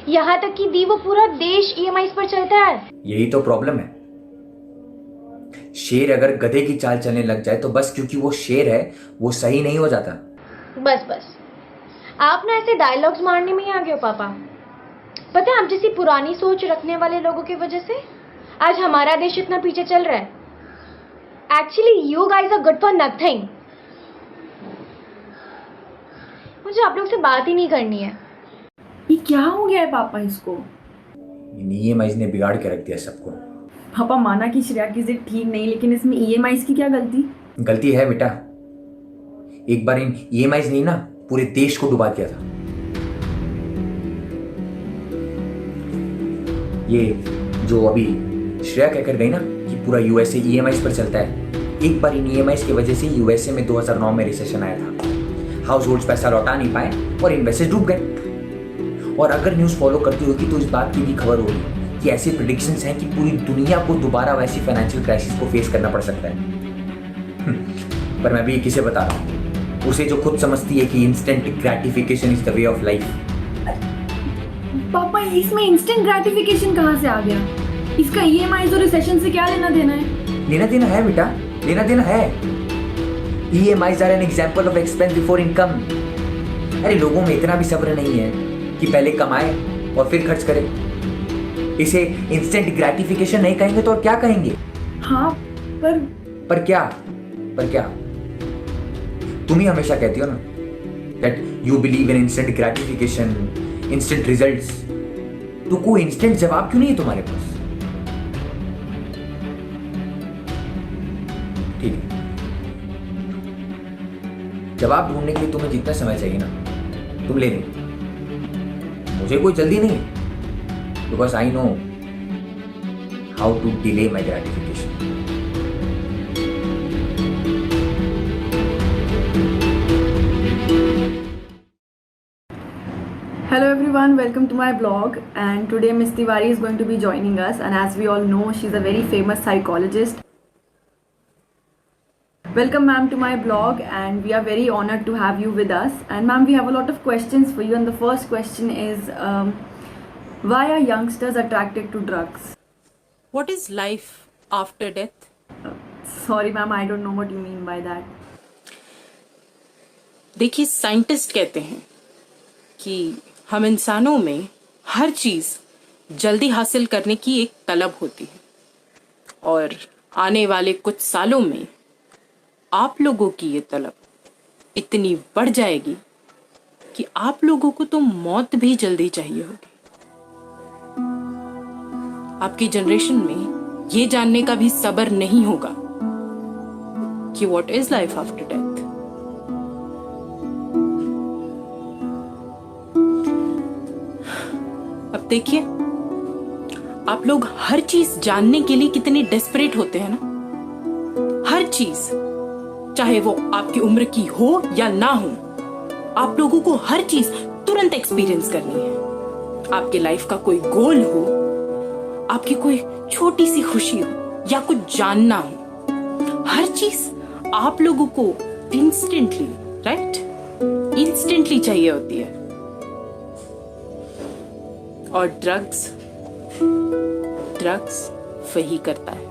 यहाँ तक कि दी वो पूरा देश EMI पर चलता है। यही तो प्रॉब्लम है। शेर अगर गधे की चाल चलने लग जाए तो बस क्योंकि वो शेर है वो सही नहीं हो जाता। बस आप ना ऐसे डायलॉग्स मारने में ही आ गए हो पापा। पता है, आप जैसी पुरानी सोच रखने वाले लोगों की वजह से आज हमारा देश इतना पीछे चल रहा है। Actually you guys are good for nothing. मुझे आप लोग से बात ही नहीं करनी है। ये क्या हो गया है पापा इसको? EMI ने बिगाड़ के रख दिया सबको। पापा माना कि श्रेया की जिद ठीक नहीं, लेकिन इसमें EMI की क्या गलती? गलती है बेटा, एक बार इन EMI ने ना पूरे देश को डुबा दिया था। ये जो अभी श्रेया कहकर गई ना कि पूरा यूएसए ईएमआईज पर चलता है। एक बार इन ईएमआईज की वजह से यूएसए में 2009 में रिसेशन आया था। हाउस होल्ड्स पैसा लौटा नहीं पाए और इन्वेस्टर्स डूब गए। और अगर न्यूज़ फॉलो करती होगी तो इस बात की भी खबर होगी कि ऐसे प्रेडिक्शंस हैं कि पूरी दुनिया को दोबारा वैसी फाइनेंशियल क्राइसिस को फेस करना पड़ सकता है। पर मैं भी किसे बता रहा हूँ, उसे जो खुद समझती है कि instant gratification is the way of life. पापा इसमें इंस्टेंट ग्रेटिफिकेशन कहाँ से आ गया? इसका ईएमआई और रिसेशन से क्या लेना देना है? लेना देना है बेटा, लेना देना है। EMIs are an example of expense before income. अरे लोगों में इतना भी सब्र नहीं है कि पहले कमाए और फिर खर्च करे। इसे इंस्टेंट ग्रेटिफिकेशन नहीं कहेंगे तो और क्या कहेंगे? हाँ पर क्या? तुम ही हमेशा कहती हो ना that you believe in instant gratification, instant results. तो कोई इंस्टेंट जवाब क्यों नहीं है तुम्हारे पास? ठीक है, जवाब ढूंढने के लिए तुम्हें जितना समय चाहिए ना तुम ले लो, मुझे कोई जल्दी नहीं है, because I know how to delay my gratification. Hello everyone, welcome to my blog, and today Miss Tiwari is going to be joining us, and as we all know, she's a very famous psychologist. Welcome ma'am to my blog, and we are very honored to have you with us. And ma'am, we have a lot of questions for you, and the first question is, why are youngsters attracted to drugs? What is life after death? Sorry ma'am, I don't know what you mean by that. देखिए, scientist कहते हैं कि हम इंसानों में हर चीज जल्दी हासिल करने की एक तलब होती है, और आने वाले कुछ सालों में आप लोगों की ये तलब इतनी बढ़ जाएगी कि आप लोगों को तो मौत भी जल्दी चाहिए होगी। आपकी जनरेशन में ये जानने का भी सब्र नहीं होगा कि what is life after death. अब देखिए, आप लोग हर चीज जानने के लिए कितने डेस्परेट होते हैं ना। हर चीज, चाहे वो आपकी उम्र की हो या ना हो, आप लोगों को हर चीज तुरंत एक्सपीरियंस करनी है। आपके लाइफ का कोई गोल हो, आपकी कोई छोटी सी खुशी हो या कुछ जानना हो, हर चीज आप लोगों को इंस्टेंटली, राइट, इंस्टेंटली चाहिए होती है। और ड्रग्स वही करता है।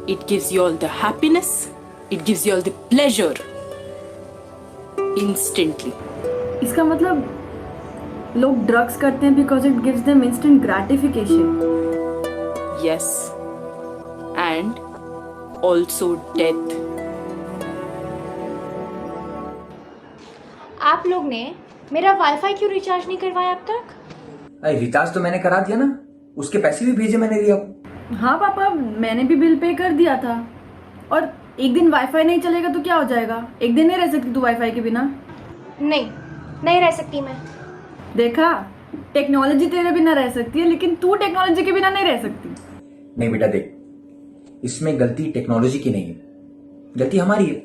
It gives you all the happiness, it gives you all the pleasure instantly. इसका मतलब लोग ड्रग्स करते हैं because it gives them instant gratification. Yes, and also death. आप लोग ने मेरा वाईफाई क्यों रिचार्ज नहीं करवाया अब तक? रिचार्ज तो मैंने करा दिया ना, उसके पैसे भी भेजे मैंने रिया को। हाँ पापा, मैंने भी बिल पे कर दिया था। और एक दिन वाईफाई नहीं चलेगा तो क्या हो जाएगा? एक दिन नहीं रह सकती तू वाईफाई के बिना? नहीं रह सकती मैं। देखा, टेक्नोलॉजी तेरे बिना रह सकती है, लेकिन तू टेक्नोलॉजी के बिना नहीं रह सकती। नहीं बेटा देख, इसमें गलती टेक्नोलॉजी की नहीं है, गलती हमारी है।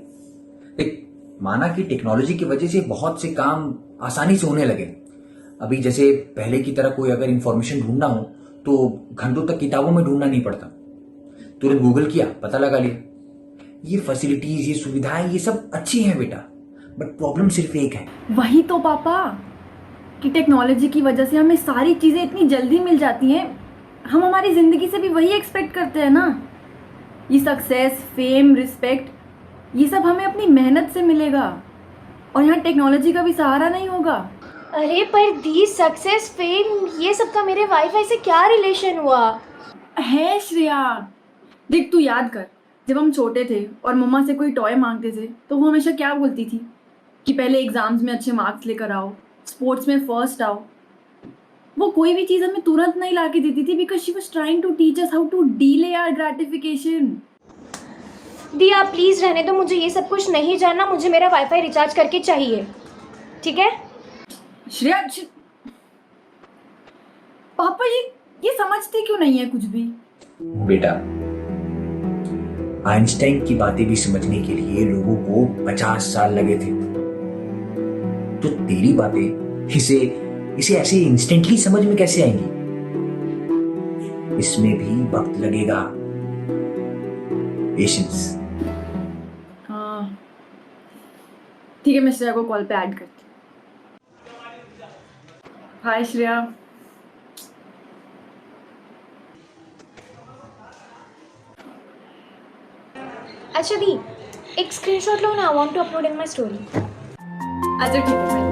देख, माना कि टेक्नोलॉजी की वजह से बहुत से काम आसानी से होने लगे। अभी जैसे पहले की तरह कोई अगर इंफॉर्मेशन ढूंढना हो तो घंटों तक किताबों में ढूंढना नहीं पड़ता, तुरंत गूगल किया, पता लगा लिया। ये फैसिलिटीज, ये सुविधाएं, ये सब अच्छी हैं बेटा, बट प्रॉब्लम सिर्फ एक है। वही तो पापा, कि टेक्नोलॉजी की वजह से हमें सारी चीजें इतनी जल्दी मिल जाती हैं, हम हमारी जिंदगी से भी वही एक्सपेक्ट करते हैं ना। ये सक्सेस, फेम, रिस्पेक्ट, ये सब हमें अपनी मेहनत से मिलेगा, और यहाँ टेक्नोलॉजी का भी सहारा नहीं होगा। अरे पर दी सक्सेस, फेम, ये सब का मेरे वाईफाई से क्या रिलेशन हुआ है श्रेया? देख, तू याद कर, जब हम छोटे थे और मम्मा से कोई टॉय मांगते थे तो वो हमेशा क्या बोलती थी कि पहले एग्जाम्स में अच्छे मार्क्स लेकर आओ, स्पोर्ट्स में फर्स्ट आओ। वो कोई भी चीज़ हमें तुरंत नहीं ला के देती थी because she was trying to teach us how to delay our gratification. दी आप प्लीज़ रहने दो, मुझे ये सब कुछ नहीं जानना, मुझे मेरा वाईफाई रिचार्ज करके चाहिए, ठीक है? श्रेया, पापा ये समझते क्यों नहीं है कुछ भी? बेटा, आइंस्टाइन की बातें भी समझने के लिए लोगों को 50 साल लगे थे, तो तेरी बातें इसे इसे ऐसे इंस्टेंटली समझ में कैसे आएंगी? इसमें भी वक्त लगेगा, पेशेंस। हाँ ठीक है, मैं श्रेया को कॉल पे ऐड करती हूँ। हाय श्रेया। अच्छा दी, एक स्क्रीनशॉट लो ना, I want to upload in my story. अच्छा ठीक है।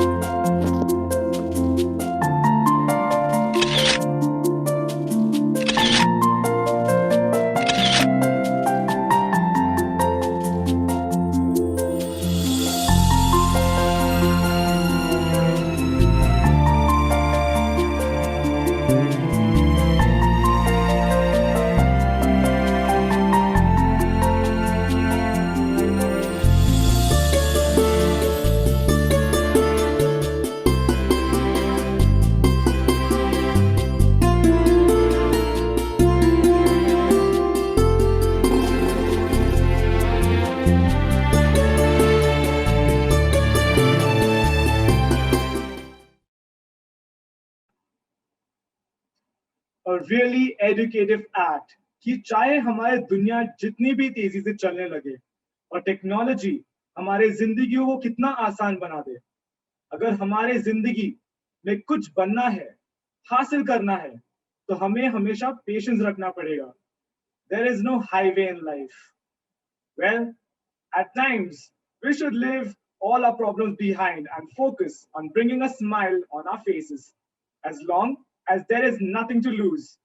A really educative act कि चाहे हमारे दुनिया जितनी भी तेजी से चलने लगे और टेक्नोलॉजी हमारे जिंदगियों को कितना आसान बना दे, अगर हमारे जिंदगी में कुछ बनना है, हासिल करना है, तो हमें हमेशा पेशेंस रखना पड़ेगा. There is no highway in life. Well, at times we should leave all our problems behind and focus on bringing a smile on our faces. As long as there is nothing to lose,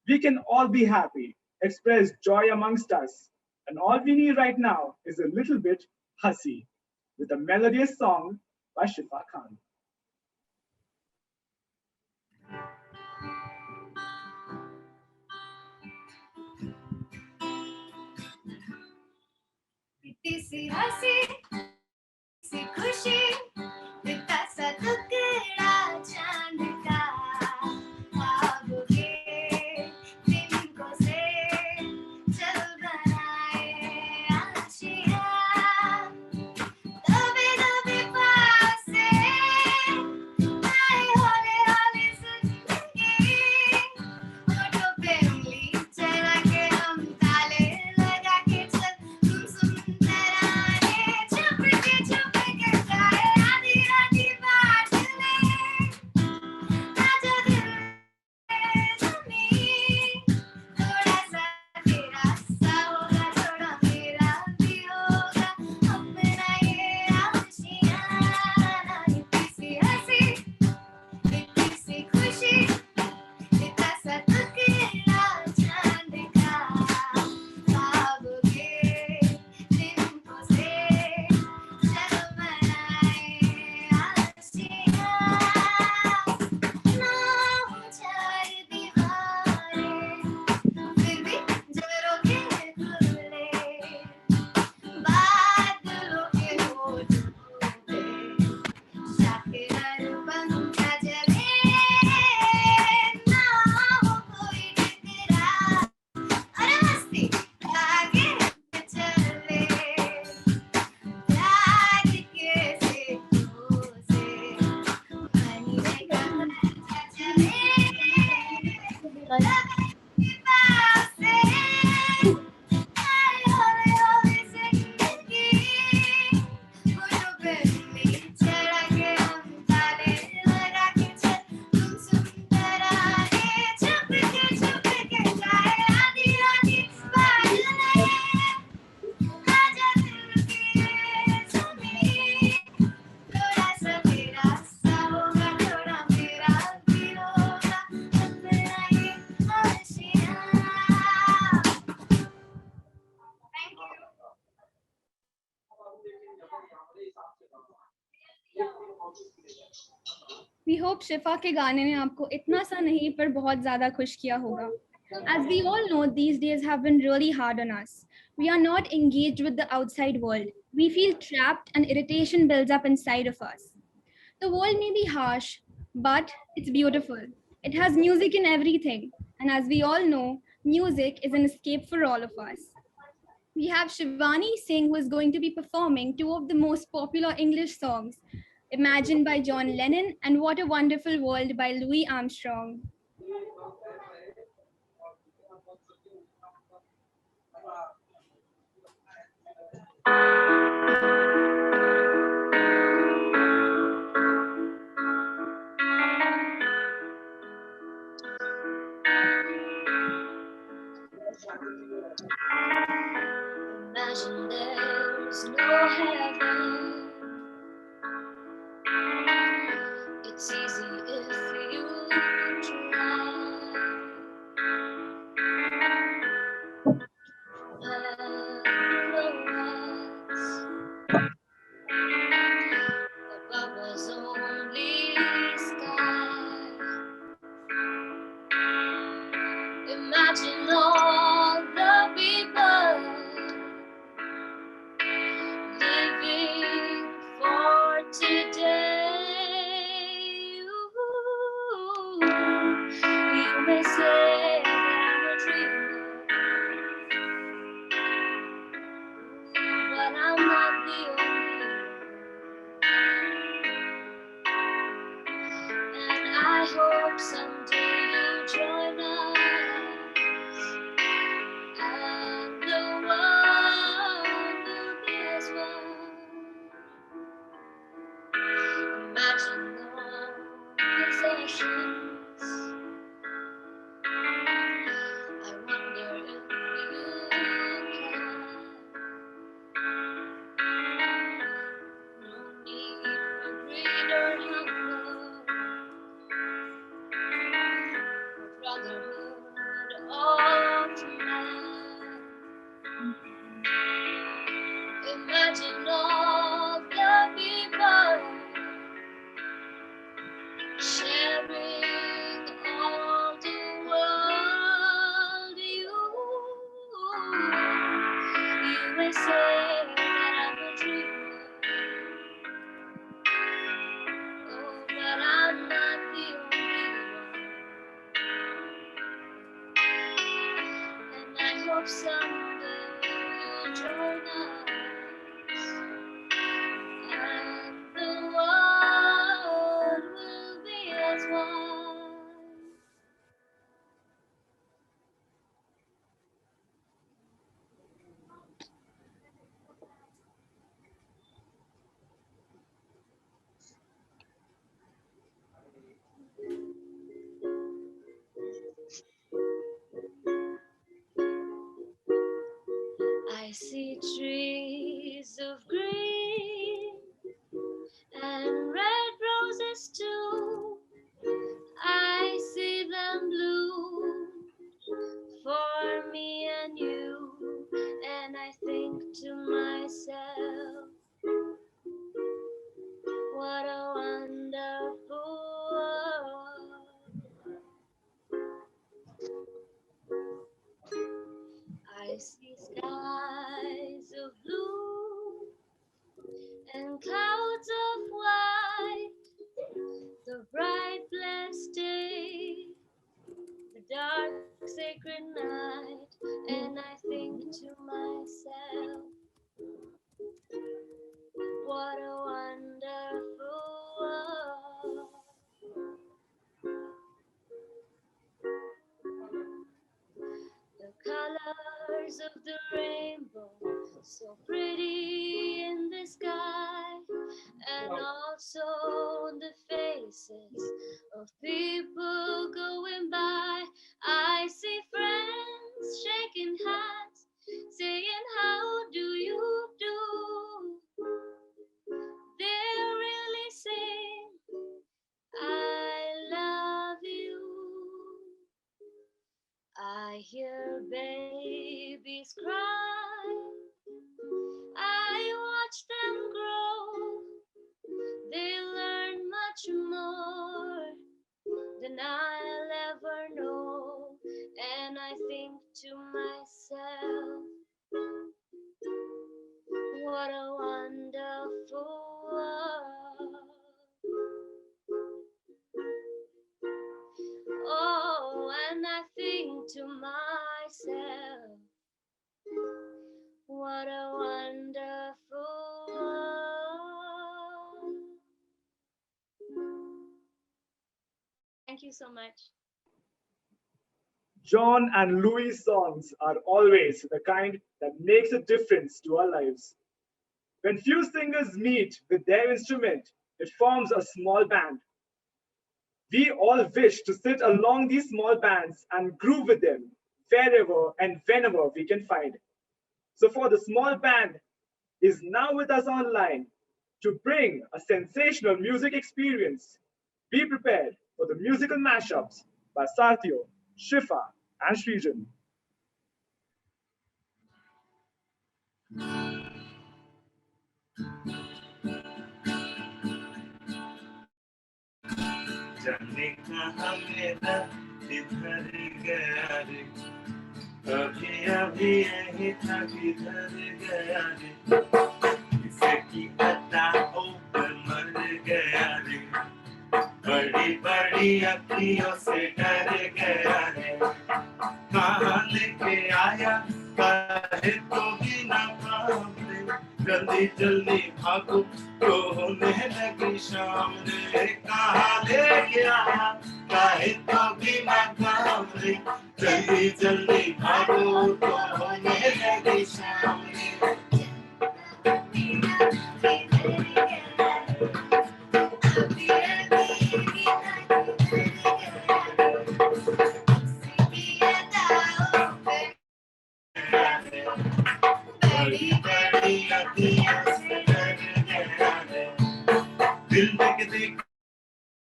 we can all be happy, express joy amongst us, and all we need right now is a little bit hussy with a melodious song by Shifa Khan. इतनी सी हंसी सी खुशी इतना सा टुकड़ा चांद का ख्वाब के तिनको से चल बनाए आशियाँ दबे दबे पास से आए हौले हौले जिंदगी होठों पे उंगली चला के हम ताले लगा के चल तुम सुनते रहे छुप के जाए आधी आधी बात में आजा दिल जमी थोड़ा सा तेरा सा होगा थोड़ा मेरा भी होगा अपना ये आशियाना इतनी सी हंसी इतनी सी खुशी इतना सा टुकड़ा चांद का ख्वाब के तिनको से चल बनाए आशियाँ ना हो चार दीवारें फिर भी नजरों के खुले बादलों के होठों पे शाकिर पंखा जले ना हो कोई टकरा अरे मस्ती आगे चले प्यार के सिक्कों से बनने का पंखा चले पास से आए हौले हौले जिंदगी होठों पे उंगली चढ़ा के हम ताले लगा के चल तुम सुनते रहे छुप के जाए आधी आधी बात नहीं आजा दिल की जमी थोड़ा सा तेरा सा होगा थोड़ा मेरा भी होगा अपना ये आशियाँ. Thank you. We hope शिफा के गाने ने आपको इतना सा नहीं पर बहुत ज़्यादा खुश किया होगा. As we all know, these days have been really hard on us. We are not engaged with the outside world. We feel trapped and irritation builds up inside of us. The world may be harsh, but it's beautiful. It has music in everything. And as we all know, music is an escape for all of us. We have Shivani Singh, who is going to be performing two of the most popular English songs, Imagine by John Lennon and What a Wonderful World by Louis Armstrong. Imagine there's no heaven. It's easy if you try. Above was only sky. Imagine all the people living for today. You may say that I'm a dreamer, but I'm not the only one. And I hope someday you'll join us, and the world will be as one. Imagine no possessions. I wonder if you can. No need for greed or hunger, but brotherhood of man. Imagine all the people sharing all the world. You may say that I'm a dreamer, oh, but I'm not the only one. And I hope someday you'll join us, and the world will be as one. I see trees of green and red roses too. I see them bloom for me and you, and I think to myself, what a wonderful world. I see skies of blue and clouds of white, the bright blessed day, the dark sacred night, and I think to myself, what a wonderful world. The colors of the rainbow, so pretty in the sky, and also on the faces of people going by. I see friends shaking hands, saying, how do you do? They're really saying, I love you. I hear babies cry, I watch them grow. They learn much more than I you so much. John and Louis songs are always the kind that makes a difference to our lives. When few singers meet with their instrument, it forms a small band. We all wish to sit along these small bands and groove with them wherever and whenever we can find. So for the small band is now with us online to bring a sensational music experience. Be prepared for the musical mashups by Sarthio, Shifa, and Srijan. जाने कहाँ मेरा किधर गया रे, अभी अभी यही था किधर गया रे, किसे की अता होकर मर गया रे, बड़ी बड़ी अखियों से डर गया रे, कहाँ लेके आया काहे तो बिना काम रे, जल्दी जल्दी भागो तो होने लगी शाम रे, कहाँ लेके आया काहे तो बिना काम रे, जल्दी जल्दी भागो तो होने लगी शाम रे। बड़ी बड़ी अखियों से डर गया रे, दिल लेके देखो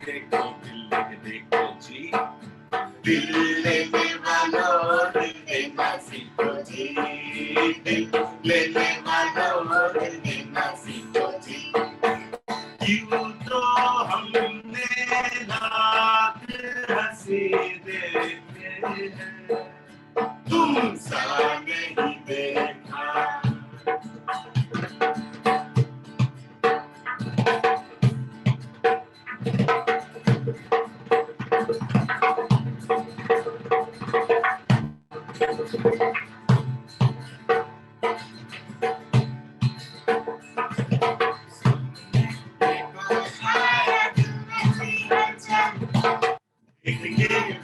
देखो, दिल लेके देखो जी, दिल लेने वालों दिल देना सीखो जी, दिल लेने वालों दिल देना सीखो जी, यूं तो हमने लाख हंसी देखे हैं, तुम सा नहीं देखा।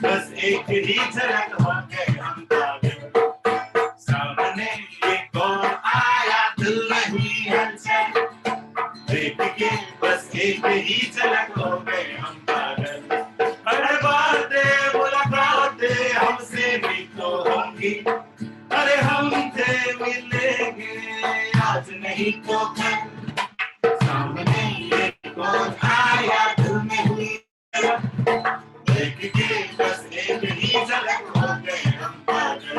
बस एक ही झलक हो गए हम पागल, सामने ये कौन आया दिल नहीं हलचल, देख के बस एक ही झलक हो गए हम पागल, अरे बातें मुलाकातें हमसे भी तो होंगी, अरे हम थे मिलेंगे आज नहीं तो कल, सामने ये कौन आया दिल नहीं देख के बस एक ही झलक हो गए हम पागल,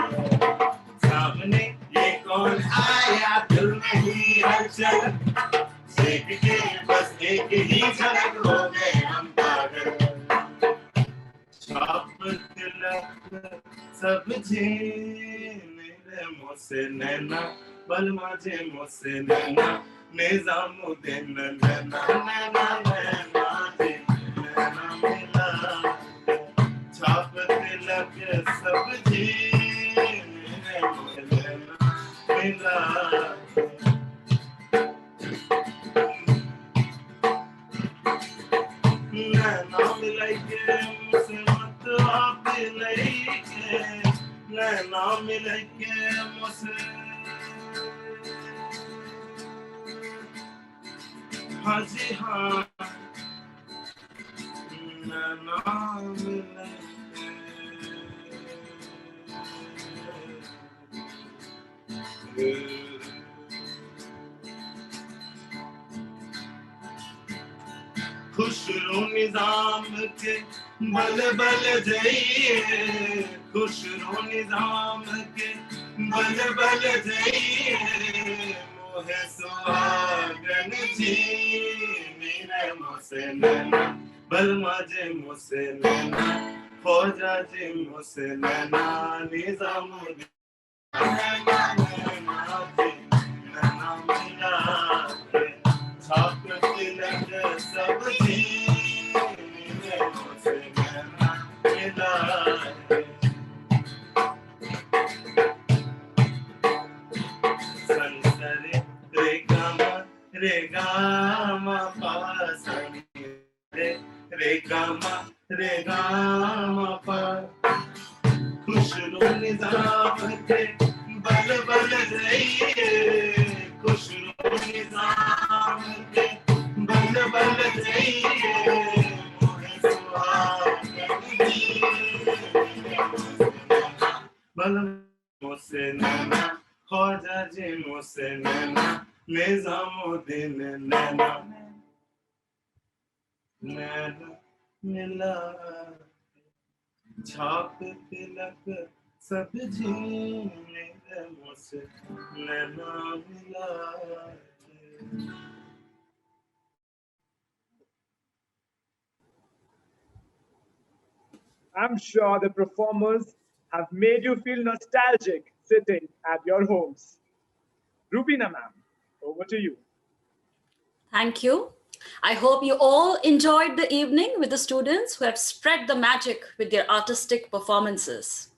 सामने ये कौन आया दिल में हुई हलचल, देख के बस एक ही झलक हो गए हम पागल, छाप तिलक सब मेरे मुँह से नैना, बल माझे मुँह से नैना, निजामुद्दीन नैना नैना नैना नैना मिला, छाप तिलक सब मेरे मुँह से नैना मिला, नैना मिलाइके मुझसे मत आप मिलाइके, नैना मिलाइके मुझसे, हाँ जी हाँ, नैना मिलाइके, खुशरू निजाम के बल बल जाइए, खुशरू निजाम के बल बल जाइए, मोहे सुहागन जी मेरे मुँह से नैना, बल माझे मुँह से नैना, ख्वाजा जी मुँह से नैना, निजामुद्दीन नैना नैना जी नैना मिला के, छाप तिलक सब मेरे मुँह से नैना मिला के, संसरे रे गामा पा रे रे गामा रे गाम पर खुशरू निजाम के बल बल जाइए खुशरू निजाम के बल बल जाइए मोहे सुहागन बल मुझसे नैना ख्वाजा जी मुझसे नैना निजामुद्दीन नैना नैना मिला छाप तिलक सब झीने मुझसे नैना मिला I'm sure the performers have made you feel nostalgic sitting at your homes. Rubina ma'am, over to you. Thank you. I hope you all enjoyed the evening with the students who have spread the magic with their artistic performances.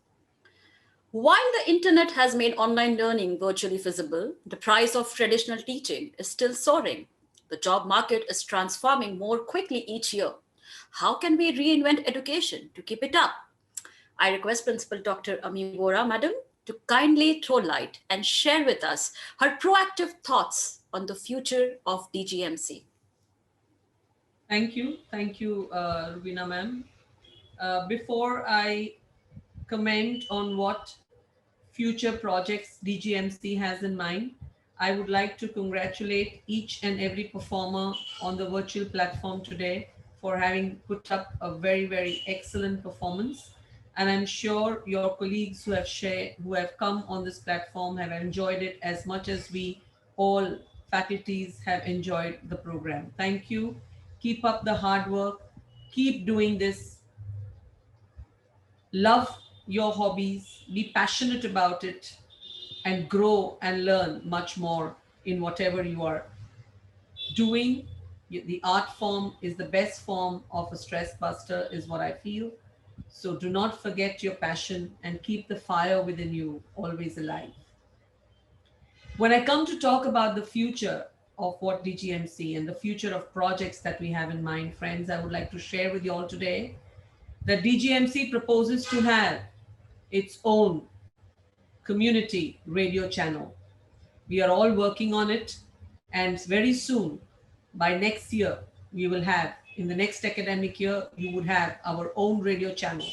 While the internet has made online learning virtually feasible, the price of traditional teaching is still soaring. The job market is transforming more quickly each year. How can we reinvent education to keep it up? I request Principal Dr. Ami Vora, Madam, to kindly throw light and share with us her proactive thoughts on the future of DGMC. Thank you, Rubina ma'am. Before I comment on what future projects DGMC has in mind, I would like to congratulate each and every performer on the virtual platform today for having put up a very, very excellent performance. And I'm sure your colleagues who have come on this platform have enjoyed it as much as we all faculties have enjoyed the program. Thank you. Keep up the hard work. Keep doing this. Love your hobbies. Be passionate about it and grow and learn much more in whatever you are doing. The art form is the best form of a stress buster, is what I feel. So do not forget your passion and keep the fire within you always alive. When I come to talk about the future of what DGMC and the future of projects that we have in mind, friends, I would like to share with you all today that DGMC proposes to have its own community radio channel. We are all working on it, and very soon, by next year, we will have, in the next academic year, you would have our own radio channel.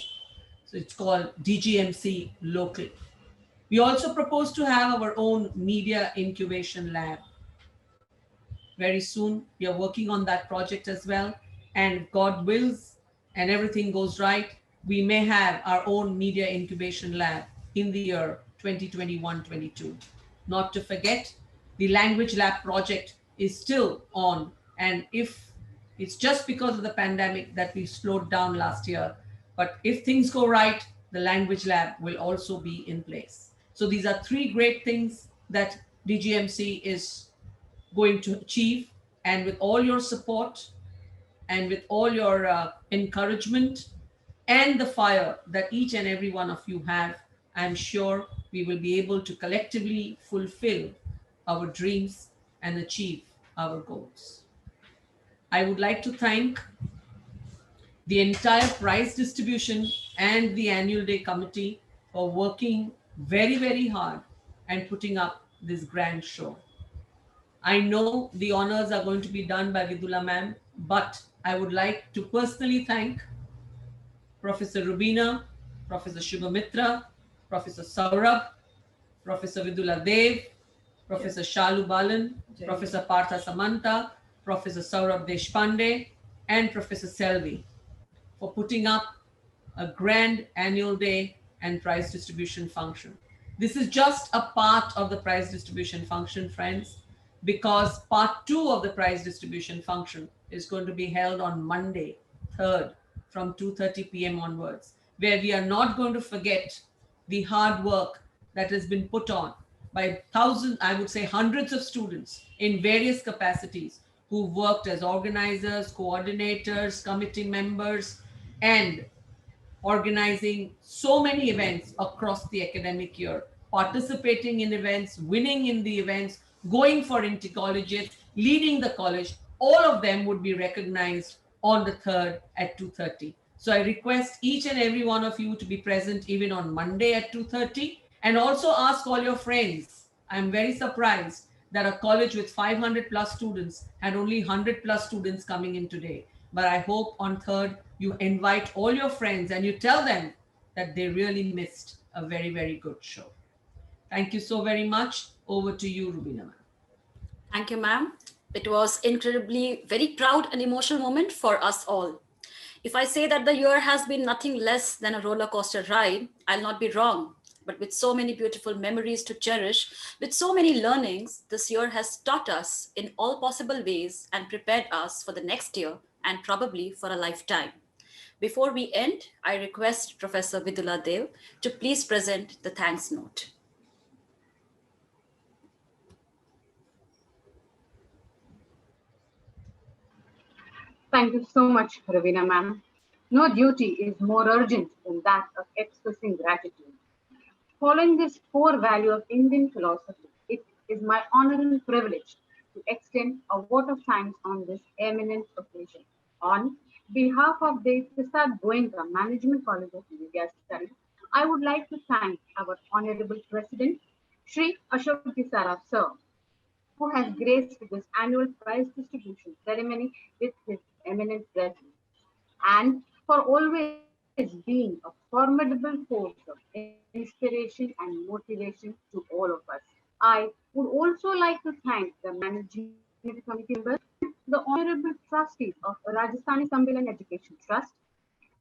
So it's called DGMC Local. We also propose to have our own media incubation lab. Very soon, we are working on that project as well. And if God wills and everything goes right, we may have our own media incubation lab in the year 2021-22. Not to forget, the language lab project is still on. And if it's just because of the pandemic that we slowed down last year, but if things go right, the language lab will also be in place. So these are three great things that DGMC is going to achieve. And with all your support and with all your encouragement and the fire that each and every one of you have, I'm sure we will be able to collectively fulfill our dreams and achieve our goals. I would like to thank the entire prize distribution and the annual day committee for working very, very hard and putting up this grand show. I know the honors are going to be done by Vidula ma'am, but I would like to personally thank Professor Rubina, Professor Shubhamitra, Professor Saurabh, Professor Vidula Dev, Professor Shalu Balan, Professor Partha Samanta, Professor Saurabh Deshpande, and Professor Selvi for putting up a grand annual day and prize distribution function. This is just a part of the prize distribution function, friends, because part 2 of the prize distribution function is going to be held on Monday, 3rd, from 2:30 p.m. onwards, where we are not going to forget the hard work that has been put on by thousands, I would say hundreds of students in various capacities who worked as organizers, coordinators, committee members, and organizing so many events across the academic year, participating in events, winning in the events, going for intercollegiate, leading the college. All of them would be recognized on the 3rd at 2:30. So I request each and every one of you to be present even on Monday at 2:30, and also ask all your friends. I'm very surprised that a college with 500 plus students had only 100 plus students coming in today. But I hope on 3rd you invite all your friends and you tell them that they really missed a very, very good show. Thank you so very much. Over to you, Rubina ma'am. Thank you, ma'am. It was incredibly very proud and emotional moment for us all. If I say that the year has been nothing less than a roller coaster ride, I'll not be wrong. But with so many beautiful memories to cherish, with so many learnings, this year has taught us in all possible ways and prepared us for the next year and probably for a lifetime. Before we end, I request Professor Vidula Dev to please present the thanks note. Thank you so much, Ravina ma'am. No duty is more urgent than that of expressing gratitude. Following this core value of Indian philosophy, it is my honor and privilege to extend a vote of thanks on this eminent occasion. On behalf of Deviprasad Goenka Management College of Media Studies, I would like to thank our Honorable President, Shri Ashok Tisara Sir, who has graced this annual prize distribution ceremony with his eminent presence, and for always being a formidable force of inspiration and motivation to all of us. I would also like to thank the management committee members and the honorable trustees of Rajasthani Sammelan Education Trust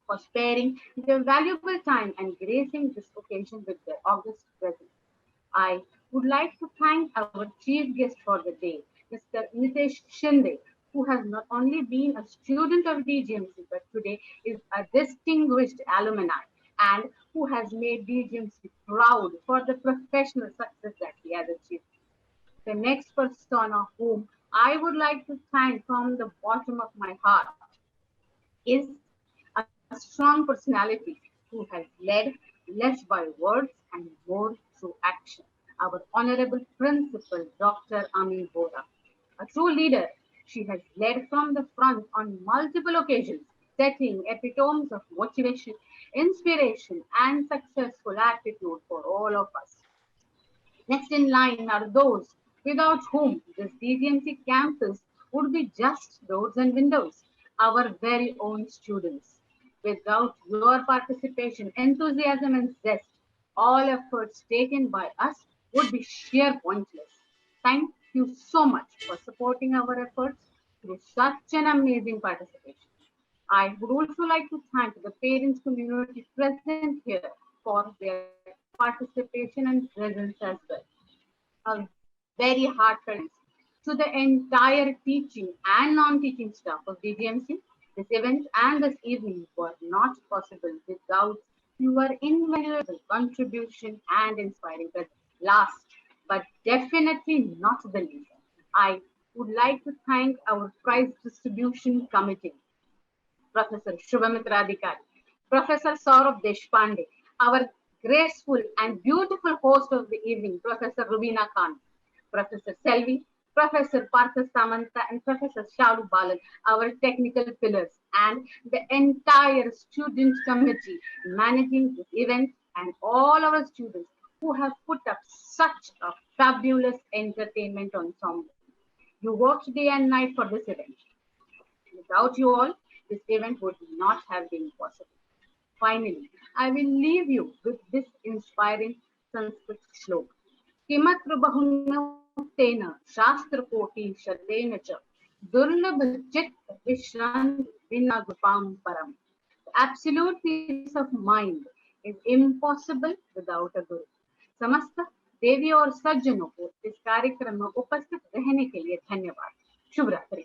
for sparing their valuable time and gracing this occasion with their august presence. I would like to thank our chief guest for the day, Mr. Nitesh Shinde, who has not only been a student of DGMC but today is a distinguished alumni and who has made DGMC proud for the professional success that he has achieved. The next persona whom I would like to thank from the bottom of my heart is a strong personality who has led less by words and more through action. Our Honorable Principal, Dr. Amin Bora. A true leader, she has led from the front on multiple occasions, setting epitomes of motivation, inspiration, and successful attitude for all of us. Next in line are those without whom this DGMC campus would be just doors and windows, our very own students. Without your participation, enthusiasm, and zest, all efforts taken by us would be sheer pointless. Thank you so much for supporting our efforts through such an amazing participation. I would also like to thank the parents community present here for their participation and presence as well. A very heartfelt thanks to the entire teaching and non-teaching staff of DGMC. This event and this evening were not possible without your invaluable contribution and inspiring presence. Last, but definitely not the least, I would like to thank our prize distribution committee, Professor Shubhamitra Adhikari, Professor Saurabh Deshpande, our graceful and beautiful host of the evening, Professor Rubina Khan, Professor Selvi, Professor Partha Samanta, and Professor Shalu Balan, our technical pillars, and the entire student committee managing this event, and all our students who have put up such a fabulous entertainment ensemble. You worked day and night for this event. Without you all, this event would not have been possible. Finally, I will leave you with this inspiring Sanskrit shlok. Kimatra bahunatena shastra koti shatena cha durlabh chit vishrant vinagupam param. The absolute peace of mind is impossible without a guru. समस्त देवी और सज्जनों को इस कार्यक्रम में उपस्थित रहने के लिए धन्यवाद. शुभ रात्रि.